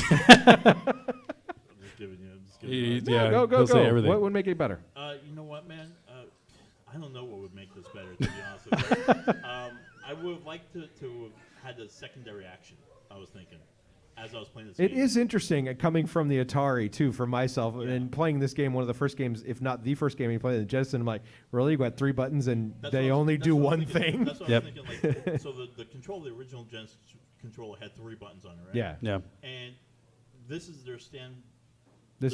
just giving you. Go. What would make it better? You know what, man? I don't know what would make this better, to be honest with you. I would have liked to have had a secondary action, I was thinking, as I was playing this game. It is interesting coming from the Atari, too, for myself, and playing this game, one of the first games, if not the first game you played in the Genesis, I'm like, really? You got 3 buttons and they only do one thing? That's what I was thinking. So the control, the original Genesis controller had 3 buttons on it, right? Yeah. And this is their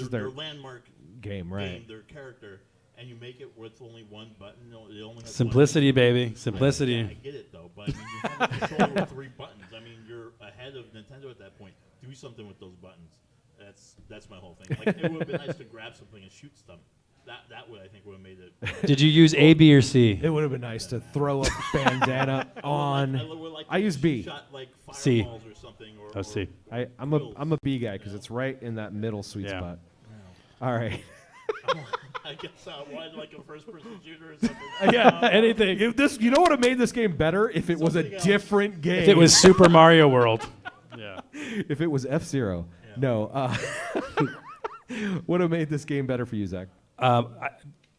their landmark game, right? Their character, and you make it with only 1 button. It only has Simplicity, baby. Simplicity. I get it, though. But I mean, you have a controller with 3 buttons. I mean, you're ahead of Nintendo at that point. Do something with those buttons. That's my whole thing. Like, it would have been nice to grab something and shoot stuff. That would, I think, would have made it. Did you use A, B, or C? It would have been nice to throw a bandana on. I use B. Shot like C. fireballs or something. Oh, C. I'm a B guy because it's right in that middle sweet spot. All right. I guess I wanted like a first-person shooter or something. Anything. You know what would have made this game better if it was a different game? If it was Super Mario World. Yeah. If it was F-Zero. Yeah. No. Would have made this game better for you, Zach?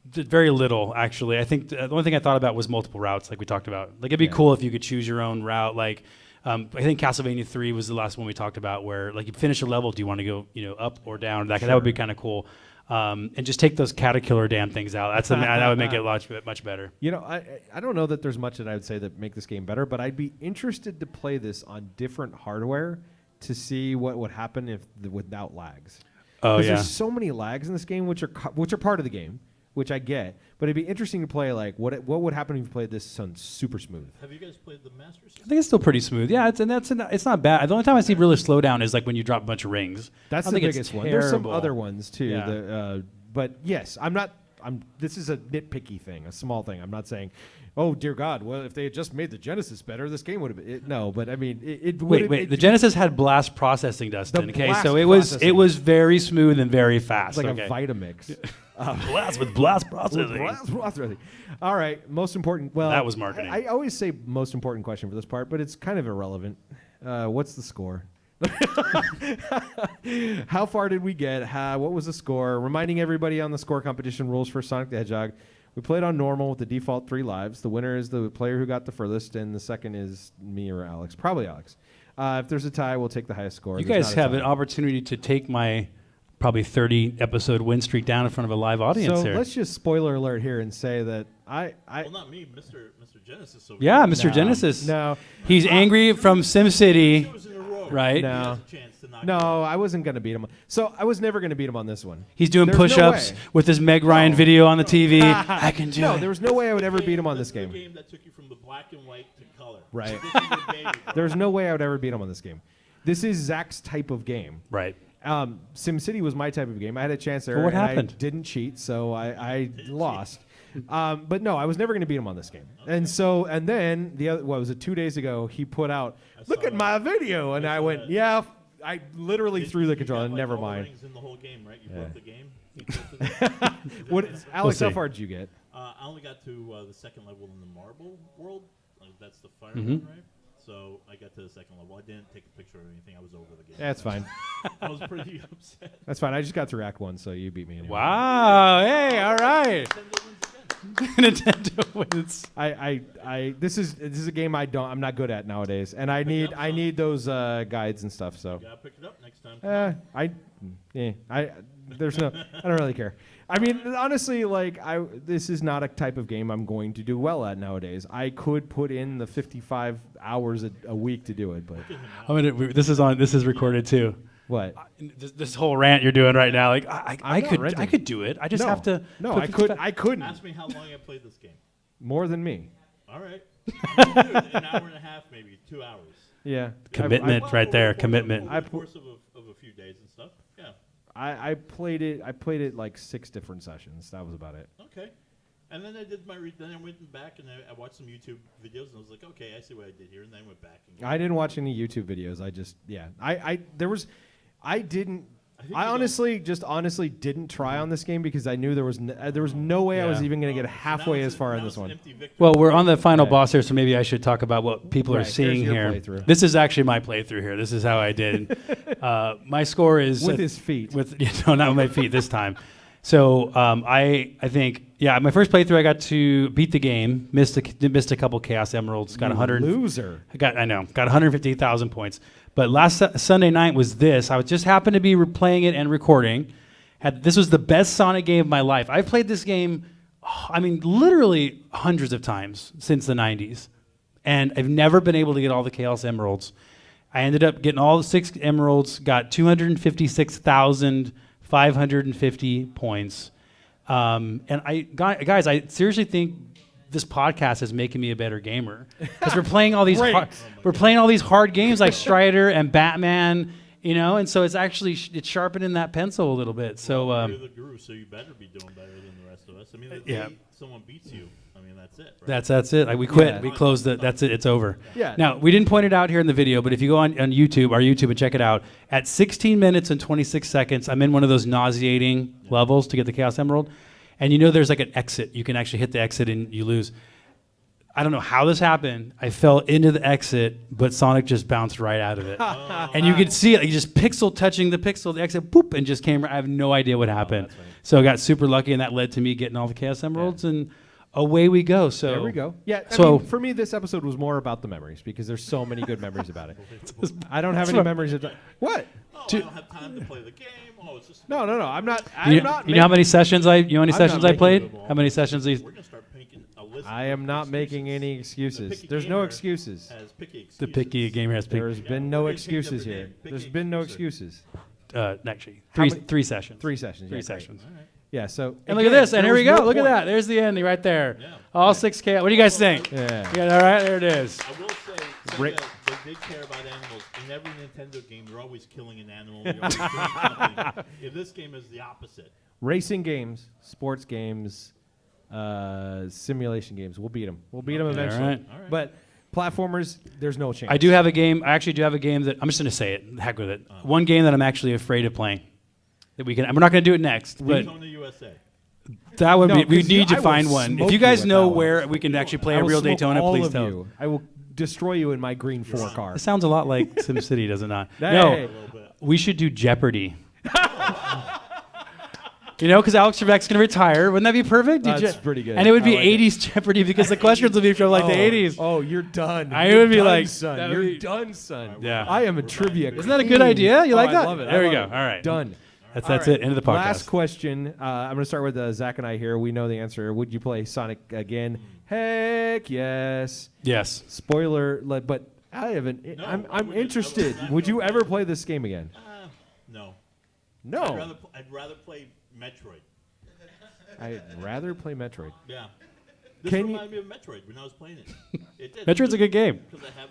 Very little, actually. I think the only thing I thought about was multiple routes, like we talked about. Like, it'd be cool if you could choose your own route. Like, I think Castlevania 3 was the last one we talked about, where like you finish a level, do you want to go, up or down? That would be kind of cool. And just take those caterpillar damn things out. That would make it much better. I don't know that there's much that I would say that make this game better, but I'd be interested to play this on different hardware to see what would happen without lags. Oh yeah. There's so many lags in this game, which are part of the game, which I get. But it'd be interesting to play. Like, what would happen if you played this on super smooth? Have you guys played the Master System? I think it's still pretty smooth. Yeah, it's not bad. The only time I see really slow down is like when you drop a bunch of rings. That's the biggest one. There's some other ones too. Yeah. But yes, this is a nitpicky thing, a small thing. I'm not saying, oh dear God, well, if they had just made the Genesis better, this game would have been. No, but I mean, it would. Wait. The Genesis had blast processing, Dustin. Okay, so it was very smooth and very fast. It's like a Vitamix. Blast with blast processing. All right, most important. Well, that was marketing. I always say most important question for this part, but it's kind of irrelevant. What's the score? How far did we get? What was the score? Reminding everybody on the score competition rules for Sonic the Hedgehog. We played on normal with the default 3 lives. The winner is the player who got the furthest, and the second is me or Alex. Probably Alex. If there's a tie, we'll take the highest score. You guys have an opportunity to take my probably 30 episode win streak down in front of a live audience here. So let's just spoiler alert here and say that well, not me, Mr. Genesis. Yeah, Mr. Genesis. No. He's angry from SimCity. Right? No, I wasn't going to beat him. So I was never going to beat him on this one. He's doing push-ups with his Meg Ryan video on the TV. I can do it. No, there was no way I would ever beat him on this game. Game that took you from the black and white to color. Right. There's no way I would ever beat him on this game. This is Zach's type of game. Right. SimCity was my type of game. I had a chance there. But what happened? I didn't cheat, so I lost. But no, I was never going to beat him on this game. Okay. And then what was it? 2 days ago, he put out, look at my video, and I went, yeah. I literally threw the controller. Like never all mind. The rings in the whole game, right? You broke the game. Alex, how far did you get? I only got to the second level in the marble world. Like, that's the fire one, right? So I got to the second level. I didn't take a picture or anything. I was over the game. That's fine. I was pretty upset. That's fine. I just got through Act 1, so you beat me anyway. Wow. Hey, all right. Nintendo wins. This is a game I'm not good at nowadays, and I need those guides and stuff. So You gotta pick it up next time. I don't really care. I mean, honestly, this is not a type of game I'm going to do well at nowadays. I could put in the 55 hours a week to do it, but This is recorded too. what? This whole rant you're doing right now, like I renting. could do it. I just have to. No, put I 55 couldn't. Ask me how long I played this game. More than me. All right. An hour and a half, maybe 2 hours. Yeah. Commitment right there. Commitment. Over the course of a few days and stuff. Yeah. I played it like 6 different sessions. That was about it. Okay. And then I did then I went back and I watched some YouTube videos and I was like, okay, I see what I did here. And then I went back. And I didn't watch any YouTube videos. I honestly didn't try on this game because I knew there was no way I was even going to get halfway as far in this one. Well, we're on the final boss here, so maybe I should talk about what people are seeing your here. playthrough. This is actually my playthrough here. This is how I did. My score is With his feet. No, not with my feet this time. So I think my first playthrough I got to beat the game, missed a couple Chaos Emeralds, got 100. Loser. Got 150,000 points. But last Sunday night was this. I just happened to be playing it and recording. This was the best Sonic game of my life. I've played this game, literally hundreds of times since the 90s. And I've never been able to get all the Chaos Emeralds. I ended up getting all the 6 emeralds, got 256,550 points. And guys, I seriously think this podcast is making me a better gamer because we're playing all these hard games like Strider and Batman, and so it's actually it's sharpening that pencil a little bit. So you're the guru, so you better be doing better than the rest of us. I mean, if someone beats you, that's it. Right? That's it. We quit. Yeah. We closed it. That's it. It's over. Yeah. Now we didn't point it out here in the video, but if you go on YouTube, our YouTube, and check it out, at 16 minutes and 26 seconds, I'm in one of those nauseating levels to get the Chaos Emerald. And there's like an exit. You can actually hit the exit and you lose. I don't know how this happened. I fell into the exit, but Sonic just bounced right out of it. And you could see it. He just pixel touching the pixel, the exit, boop, and just came. I have no idea what happened. So I got super lucky, and that led to me getting all the Chaos Emeralds, and away we go. So there we go. Yeah. For me, this episode was more about the memories because there's so many good memories about it. I don't have any memories of that. What? I don't have time to play the game. It's just No. I'm not. You know how many sessions I played? How many sessions? We're gonna start making a list. I am not making any excuses. There's no excuses. The picky gamer has picky. There's been no excuses here. There's been no excuses. Actually, three sessions. 3 sessions. Three sessions. Yeah. So and look at this, and here we go. Look at that. There's the ending right there. Yeah. All 6K. What do you guys think? Yeah. All right, there it is. I will say they did care about animals. In every Nintendo game, they're always killing an animal. They're always doing something. In this game is the opposite. Racing games, sports games, simulation games. We'll beat them. We'll beat them eventually. All right. But platformers, there's no chance. I actually do have a game that I'm just going to say it. Heck with it. One game that I'm actually afraid of playing. That we're not going to do it next. But Daytona USA. that would be. We 'cause need to I will find one. smoke If you you guys with know that one. where we can actually play I a will real smoke Daytona, all please of tell. you. I will destroy you in my green 4 car. It sounds a lot like SimCity, does it not? Hey. No, we should do Jeopardy. Because Alex Trebek's going to retire. Wouldn't that be perfect? That's pretty good. And it would be I like 80s Jeopardy because the questions would be from like the 80s. Oh, you're done. I You're would be done, like, son. that would You're be- done, son. Yeah. I am a trivia. Isn't that a good idea? You like that? I love it. There I we go. love it. All right. Done. That's it. End of the podcast. Last question. I'm going to start with Zach and I here. We know the answer. Would you play Sonic again? Heck yes. Yes. Spoiler, but I haven't. No, I'm interested. Would you ever play this game again? No. No. I'd rather play Metroid. I'd rather play Metroid. Yeah. This Can you- reminded me of Metroid when I was playing it. It did. Metroid's a good game. Because I have,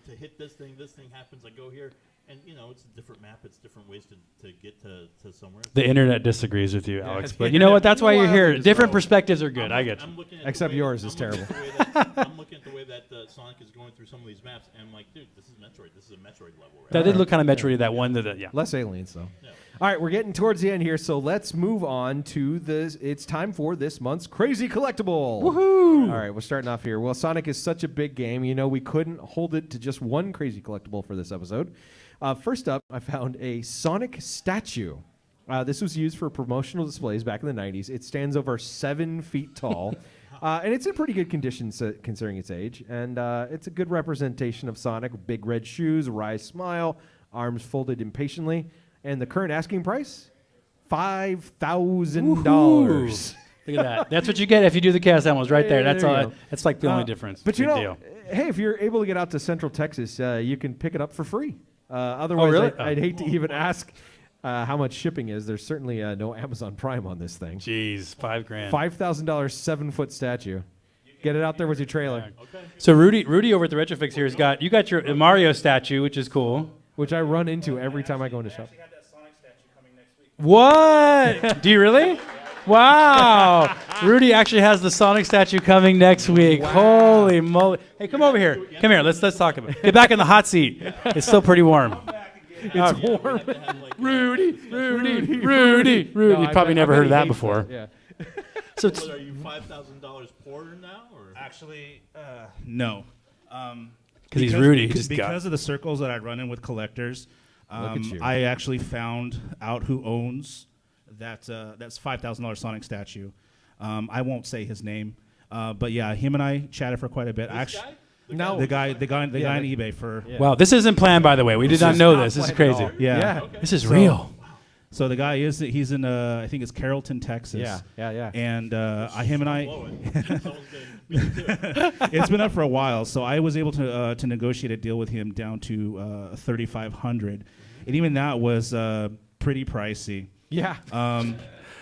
to hit this thing happens, I go here, and, it's a different map, it's different ways to get to somewhere. The internet disagrees with you, Alex. the But you know what? That's why you're here. internet Different disagrees. perspectives are good. I get you. I'm looking at Except the way yours that- is I'm looking terrible. at the way that- I'm looking at the way that Sonic is going through some of these maps, and I'm like, dude, this is Metroid. This is a Metroid level, right? That did look kind of Metroid, that one. Yeah. Less aliens, though. Yeah. All right, we're getting towards the end here, so let's move on to this. It's time for this month's Crazy Collectible. Woohoo! All right, we're starting off here. Well, Sonic is such a big game, we couldn't hold it to just one Crazy Collectible for this episode. First up, I found a Sonic statue. This was used for promotional displays back in the 90s. It stands over 7 feet tall. And it's in pretty good condition considering its age. And it's a good representation of Sonic with big red shoes, a wry smile, arms folded impatiently. And the current asking price? $5,000. Look at that. That's what you get if you do the cast demos right there. Yeah, That's there you all. go. That's like the only difference. But you Big know, deal. hey, if you're able to get out to Central Texas, you can pick it up for free. Otherwise, really? I'd hate to even ask how much shipping is. There's certainly no Amazon Prime on this thing. Jeez, $5,000. $5,000 7-foot statue. Get it out there with your trailer. Okay. So Rudy over at the Retrofix here has got your Mario statue, which is cool. Which I run into every time I go into shop. What? Do you really? Wow. Rudy actually has the Sonic statue coming next week. Holy moly. Hey, come over here. Come here. Let's talk about it. Get back in the hot seat. It's still pretty warm. It's warm. Rudy. No, You've probably never heard of that before. Yeah. So What, are you $5,000 poorer now? Or? Actually, no. Because he's Rudy. Because of the circles that I run in with collectors, at you. I actually found out who owns that's $5,000 Sonic statue. I won't say his name, but yeah, him and I chatted for quite a bit. No. The guy on eBay for Wow, this isn't planned, by the way. We did not know this. This is crazy. yeah. Okay. This is real. So the guy he's in I think it's Carrollton, Texas. Yeah. And him and I. Blow it. Someone's gonna beat it to it. It's been up for a while, so I was able to negotiate a deal with him down to $3,500, and even that was pretty pricey. Yeah.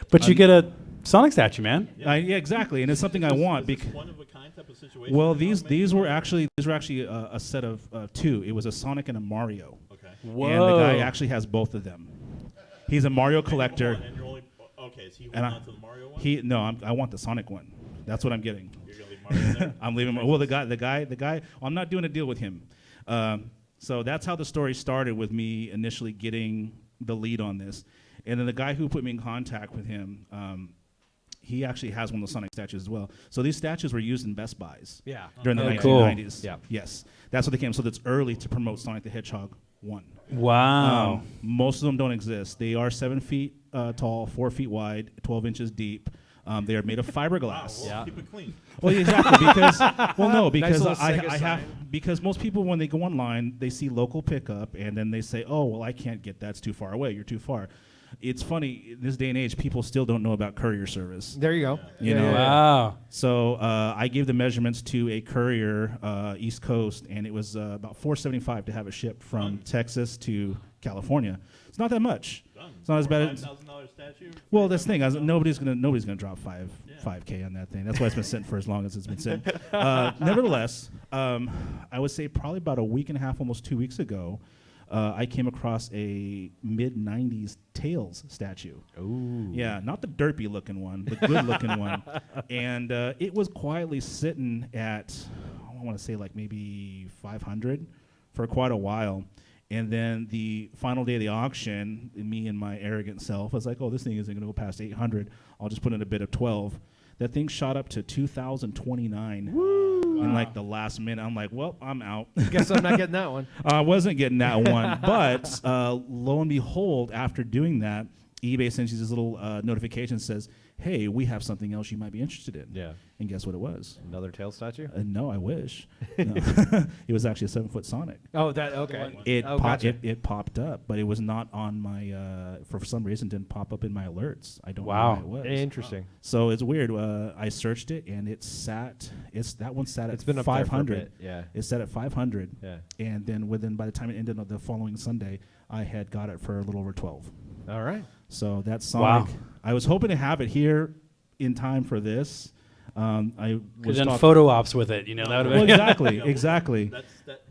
But you get a Sonic statue, man. Yeah, exactly, and it's something I want Was this because. one of a kind type of situation. Well, that these made- were actually a set of 2. It was a Sonic and a Mario, Okay. Whoa. and the guy actually has both of them. He's a Mario collector, And you're only, okay, is he and holding on to the Mario one? I want the Sonic one. That's what I'm getting. You're gonna leave Mario in there? I'm leaving. Well, the guy. Well, I'm not doing a deal with him. So that's how the story started with me initially getting the lead on this, and then the guy who put me in contact with him, he actually has one of the Sonic statues as well. So these statues were used in Best Buys Yeah. during the Oh, cool. 1990s. Yeah. Yes, that's what they came. So that's early to promote Sonic the Hedgehog 1. Wow. Most of them don't exist. They are 7 feet tall, 4 feet wide, 12 inches deep. They are made of fiberglass. Well, Yeah. keep it clean. Well, exactly because because little I Sega have sign. because most people when they go online they see local pickup and then they say, oh well, I can't get that. It's too far away. You're too far. It's funny in this day and age, people still don't know about courier service. There you go. You know. Wow. So I gave the measurements to a courier East Coast, and it was about $475 to have it shipped from Texas to California. It's not that much. Done. It's not as bad as. $5,000 statue. Well, this thing, nobody's gonna drop $5K on that thing. That's why it's been sitting for as long as it's been sitting. Nevertheless, I would say probably about a week and a half, almost 2 weeks ago, I came across a mid-'90s Tails statue. Ooh. Yeah, not the derpy looking one, the good looking one. And it was quietly sitting at, I want to say like maybe 500 for quite a while. And then the final day of the auction, me and my arrogant self, I was like, oh, this thing isn't going to go past 800. I'll just put in a bid of 12. That thing shot up to 2,029 in like the last minute. I'm like, well, I'm out. Guess I'm not getting that one. I wasn't getting that one. But lo and behold, after doing that, eBay sends you this little notification that says, hey, we have something else you might be interested in. Yeah. And guess what it was? Another tail statue? No, I wish. No. It was actually a 7-foot Sonic. Oh, that okay. It gotcha. it popped up, but it was not on my. For some reason, didn't pop up in my alerts. I don't Wow. know why it was. Interesting. So it's weird. I searched it, and that one sat at It's been up there for a 500. bit, yeah. It sat at 500. Yeah. And then by the time it ended on the following Sunday, I had got it for a little over 12. All right. So that's Sonic. Wow. I was hoping to have it here in time for this. I Could was done talk- photo ops with it, you know. That would Well, have been. exactly.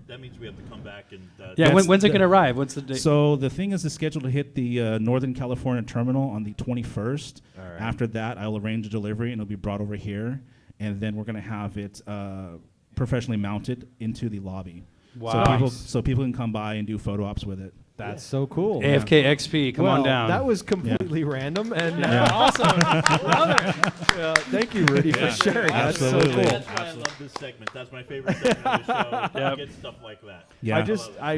That means we have to come back and. Yeah, That's when's it the- going to arrive? What's the date? So the thing is scheduled to hit the Northern California terminal on the 21st. All right. After that, I'll arrange a delivery and it'll be brought over here, and then we're going to have it professionally mounted into the lobby. Wow. So people can come by and do photo ops with it. That's so cool. AFKxp, come on Well, down. That was completely random and Yeah. awesome. Love it. Thank you, Rudy, for sharing. That's so Absolutely. cool. That's why I love this segment. That's my favorite segment of the show. Yep. Get stuff like that. Yeah. I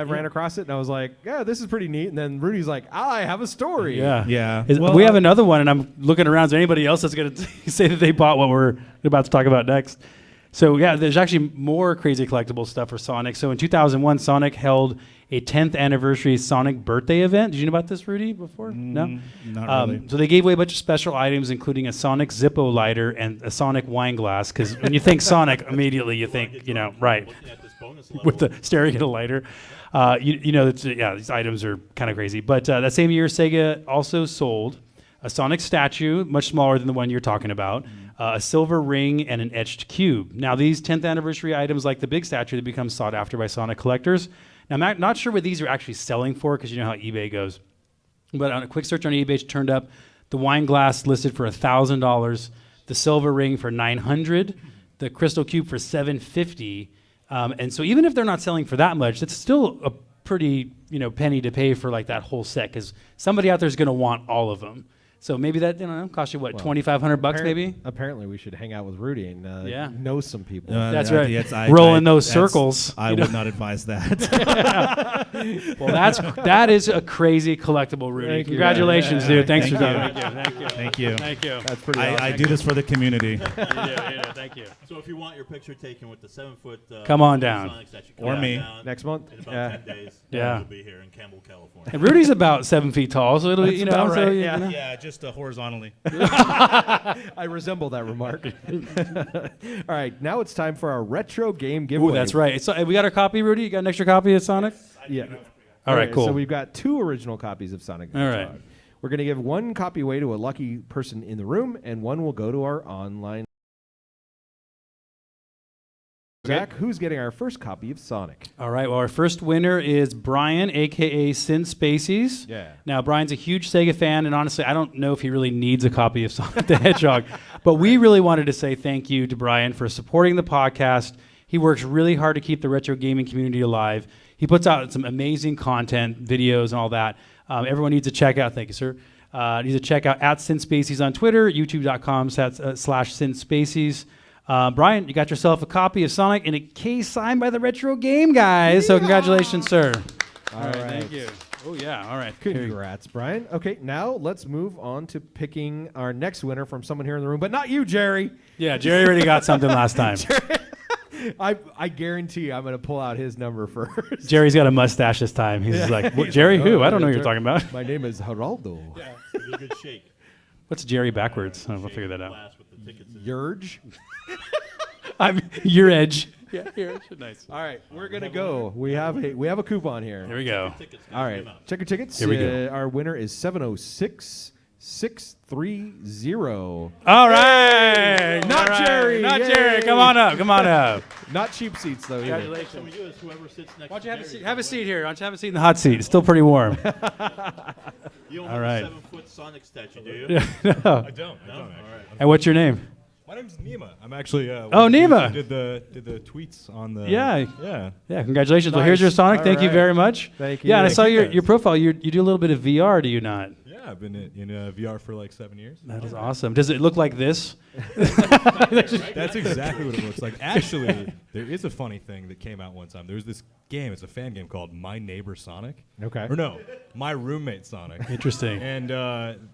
ran across it and I was like, yeah, this is pretty neat. And then Rudy's like, I have a story. Yeah. Yeah. We have another one, and I'm looking around. Is there anybody else that's going to say that they bought what we're about to talk about next? So, yeah, there's actually more crazy collectible stuff for Sonic. So, in 2001, Sonic held a 10th anniversary Sonic birthday event. Did you know about this, Rudy, before? No? Not really. So, they gave away a bunch of special items, including a Sonic Zippo lighter and a Sonic wine glass. Because when you think Sonic, immediately you think, right, Looking at this bonus level. with the staring at a lighter. These items are kind of crazy. But that same year, Sega also sold a Sonic statue, much smaller than the one you're talking about, a silver ring, and an etched cube. Now, these 10th anniversary items, like the big statue, they become sought after by Sonic collectors. Now, I'm not sure what these are actually selling for, because you know how eBay goes. But on a quick search on eBay, it turned up the wine glass listed for $1,000, the silver ring for $900, the crystal cube for $750. And so even if they're not selling for that much, that's still a pretty penny to pay for like that whole set, because somebody out there is going to want all of them. So maybe that cost you what, $2,500 maybe? Apparently, we should hang out with Rudy and know some people. That's right. Roll in those circles. I would not advise that. Well, that is a crazy collectible, Rudy. Congratulations, dude. Thanks for doing it. Thank you. Thank you. That's pretty I do this for the community. You do. Thank you. So if you want your picture taken with the 7-foot Come on down. Sonic statue, Or me. down Next month? in about 10 days. Yeah. We'll be here in Campbell, California. And Rudy's about 7 feet tall, so it'll be, about so, right, you yeah. know. Yeah, just horizontally. I resemble that remark. All right, now it's time for our retro game giveaway. Ooh, that's right. So, we got our copy, Rudy? You got an extra copy of Sonic? Yeah. All right, cool. So we've got 2 original copies of Sonic the All Hedgehog. right. We're going to give 1 copy away to a lucky person in the room, and 1 will go to our online. Zach, who's getting our first copy of Sonic? All right. Well, our first winner is Brian, a.k.a. Sin Spacies. Yeah. Now, Brian's a huge Sega fan, and honestly, I don't know if he really needs a copy of Sonic the Hedgehog. But we really wanted to say thank you to Brian for supporting the podcast. He works really hard to keep the retro gaming community alive. He puts out some amazing content, videos, and all that. Everyone needs to check out. Thank you, sir. Needs to check out @SinSpacies on Twitter, youtube.com/SinSpacies. Brian, you got yourself a copy of Sonic in a case signed by the Retro Game Guys. So congratulations, sir. All right. Thank you. Oh, yeah. All right. Congrats, Brian. Okay, now let's move on to picking our next winner from someone here in the room, but not you, Jerry. Yeah, Jerry already got something last time. I guarantee I'm going to pull out his number first. Jerry's got a mustache this time. He's just like, what, Jerry who? I don't know what you're talking about. My name is Geraldo. Yeah, give it a good shake. What's Jerry backwards? I don't know if I'll figure that out. Glass with the tickets in it. Yurge. I'm your edge. Yeah, your edge. Nice. All right, we're going to go. We have a coupon here. Here we go. Tickets, All right, check your tickets. Here we go. Our winner is 706630. All right. Not All right. Jerry. Not Yay. Jerry. Come on up. Come on up. Not cheap seats, though, either. Congratulations. What we do is whoever sits next Why don't to you have a Jerry seat? Have a seat here. Why don't you have a seat in the hot seat? It's still pretty warm. You don't All have right. a 7-foot Sonic statue, do you? No. I don't. No? actually. All right. And what's your name? My name's Nima. I'm actually. Oh, one of the dudes Nima. who Did the tweets on the. Yeah. Yeah. Yeah, congratulations. Well, here's Nice. your Sonic. All Thank you right. very much. Thank you. Yeah, and I Thank saw you, your guys. profile. You do a little bit of VR, do you not? Yeah, I've been in VR for like 7 years. That is awesome. Does it look like this? That's exactly what it looks like. Actually, there is a funny thing that came out one time. There's this game. It's a fan game called My Neighbor Sonic. Okay. Or no, My Roommate Sonic. Interesting. And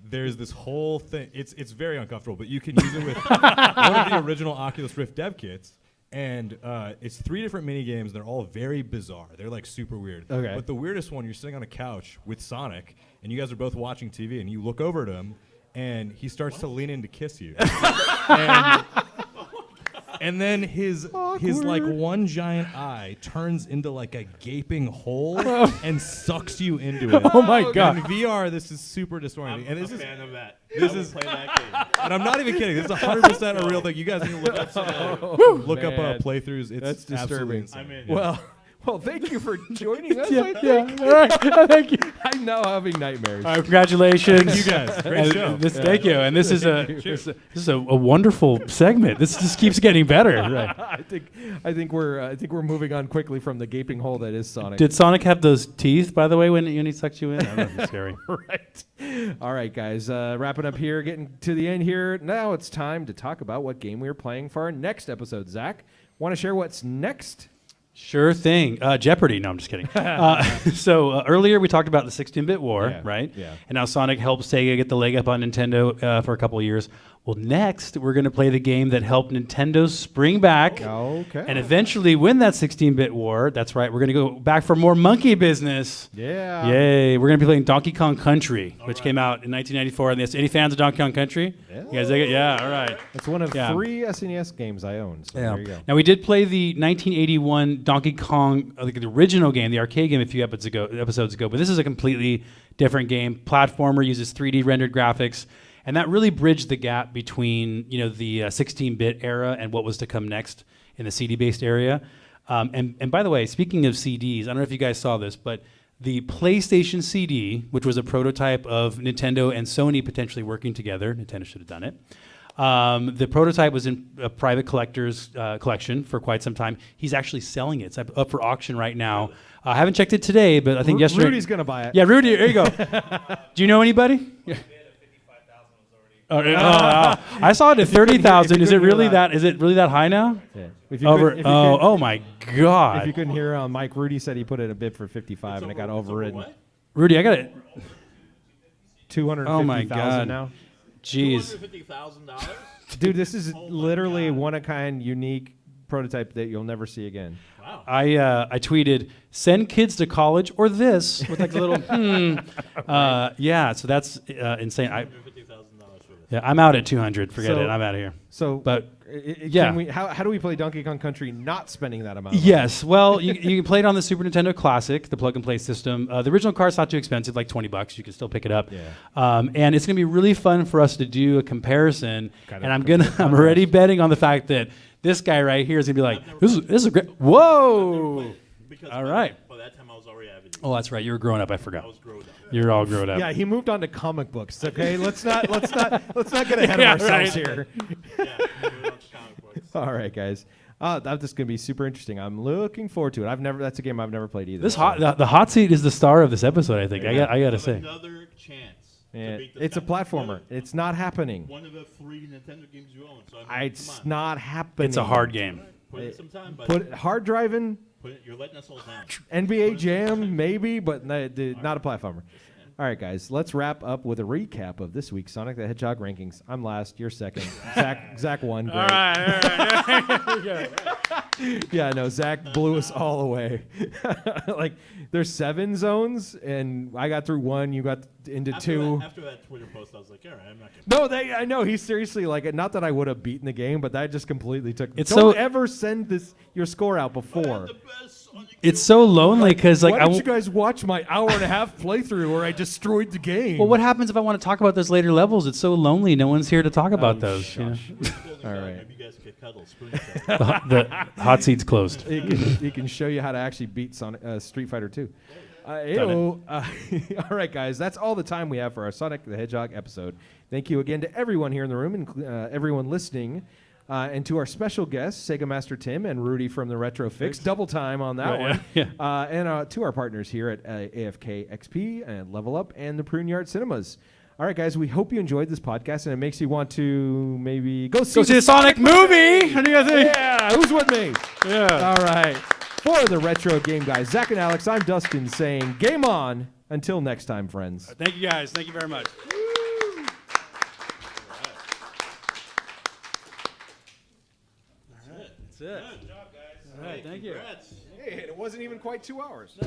there's this whole thing. It's very uncomfortable, but you can use it with one of the original Oculus Rift dev kits. And it's 3 different mini games. They're all very bizarre. They're like super weird. Okay. But the weirdest one, you're sitting on a couch with Sonic, and you guys are both watching TV, and you look over at him, and he starts to lean in to kiss you. And then his like one giant eye turns into like a gaping hole and sucks you into it. Oh my God. In VR, this is super disorienting. And I'm this a is fan of that. this I will is- play that game. and I'm not even kidding. This is 100% a real thing. You guys need to look up man. playthroughs. It's That's absolutely disturbing. insane. I'm in. Well, Well, thank you for joining us. Yeah, I think. yeah. All right. Thank you. I'm now having nightmares. All right, congratulations. You guys, great show. Thank you. And this is a wonderful segment. This just keeps getting better. Right. I think we're moving on quickly from the gaping hole that is Sonic. Did Sonic have those teeth, by the way, when he sucked you in? I don't know if it's scary. Right. All right, guys. Wrapping up here, getting to the end here. Now it's time to talk about what game we are playing for our next episode. Zach, want to share what's next? Sure thing. Jeopardy. No, I'm just kidding. So earlier we talked about the 16-bit war, right? Yeah. And how Sonic helped Sega get the leg up on Nintendo for a couple of years. Well, next we're going to play the game that helped Nintendo spring back and eventually win that 16-bit war. That's right. We're going to go back for more monkey business. Yeah. Yay. We're going to be playing Donkey Kong Country, which came out in 1994. And any fans of Donkey Kong Country? Yeah. You guys dig it? Yeah, all right. It's one of 3 SNES games I own. So there you go. Now, we did play the 1981 Donkey Kong, like the original game, the arcade game, a few episodes ago. But this is a completely different game. Platformer, uses 3D rendered graphics. And that really bridged the gap between the 16-bit era and what was to come next in the CD-based area. And by the way, speaking of CDs, I don't know if you guys saw this, but the PlayStation CD, which was a prototype of Nintendo and Sony potentially working together, Nintendo should have done it. The prototype was in a private collector's collection for quite some time. He's actually selling it. It's up for auction right now. I haven't checked it today, but I think yesterday. Rudy's going to buy it. Yeah, Rudy, there you go. Do you know anybody? Yeah. I saw it at 30,000. Is it really that? Is it really that high now? Yeah. Oh my God! If you couldn't hear, Mike, Rudy said he put in a bid for 55, and it got overridden. Rudy, I got it. 250,000 Oh my God! now. Jeez. $250,000? Dude, this is literally one-of-kind, unique prototype that you'll never see again. Wow. I tweeted, send kids to college or this with like a little yeah, so that's insane. I'm out at 200. Forget it. I'm out of here. So, but can we, how do we play Donkey Kong Country not spending that amount? Yes. Well, you can play it on the Super Nintendo Classic, the plug-and-play system. The original card's not too expensive, like $20. You can still pick it up. Yeah. And it's gonna be really fun for us to do a comparison. And I'm already betting on the fact that this guy right here is gonna be like, this is a great. Whoa. All right. By that time, I was already avid. Oh, that's right. You were growing up. I forgot. I was grown up. You're all grown up. Yeah, he moved on to comic books. Okay, let's not get ahead of ourselves here. All right, guys. That's just gonna be super interesting. I'm looking forward to it. That's a game I've never played either. The hot seat is the star of this episode. I think. I gotta say. Another chance. Yeah, it's a platformer. It's not happening. One of the 3 Nintendo games you own. So It's not happening. It's a hard game. Put in some time, buddy. Put hard driving. You're letting us all down. NBA Jam, maybe, but not a platformer. All right, guys, let's wrap up with a recap of this week's Sonic the Hedgehog rankings. I'm last, you're second. Zach won. Great. All right. Yeah, no, Zach blew us all away. Like, there's 7 zones, and I got through 1, you got into 2. After that Twitter post, I was like, all right, I'm not going to. I know, he's seriously like, not that I would have beaten the game, but that just completely took. Don't ever send your score out before. It's so lonely because why don't you guys watch my hour-and-a-half playthrough where I destroyed the game? Well, what happens if I want to talk about those later levels? It's so lonely. No one's here to talk about those. You know? All right. Maybe you guys could cuddle, spoon The hot seat's closed. He can show you how to actually beat Street Fighter 2. All right, guys, that's all the time we have for our Sonic the Hedgehog episode. Thank you again to everyone here in the room and everyone listening. And to our special guests, Sega Master Tim and Rudy from the Retro Fix. Double time on that one. Yeah. And to our partners here at AFKxp and Level Up and the Prune Yard Cinemas. All right, guys, we hope you enjoyed this podcast and it makes you want to maybe go see the Sonic movie. What do you guys think? Yeah, who's with me? Yeah. All right. For the Retro Game Guys, Zach and Alex, I'm Dustin saying game on. Until next time, friends. Thank you, guys. Thank you very much. That's it. Good job, guys. All right, thank you. Congrats. Hey, it wasn't even quite 2 hours.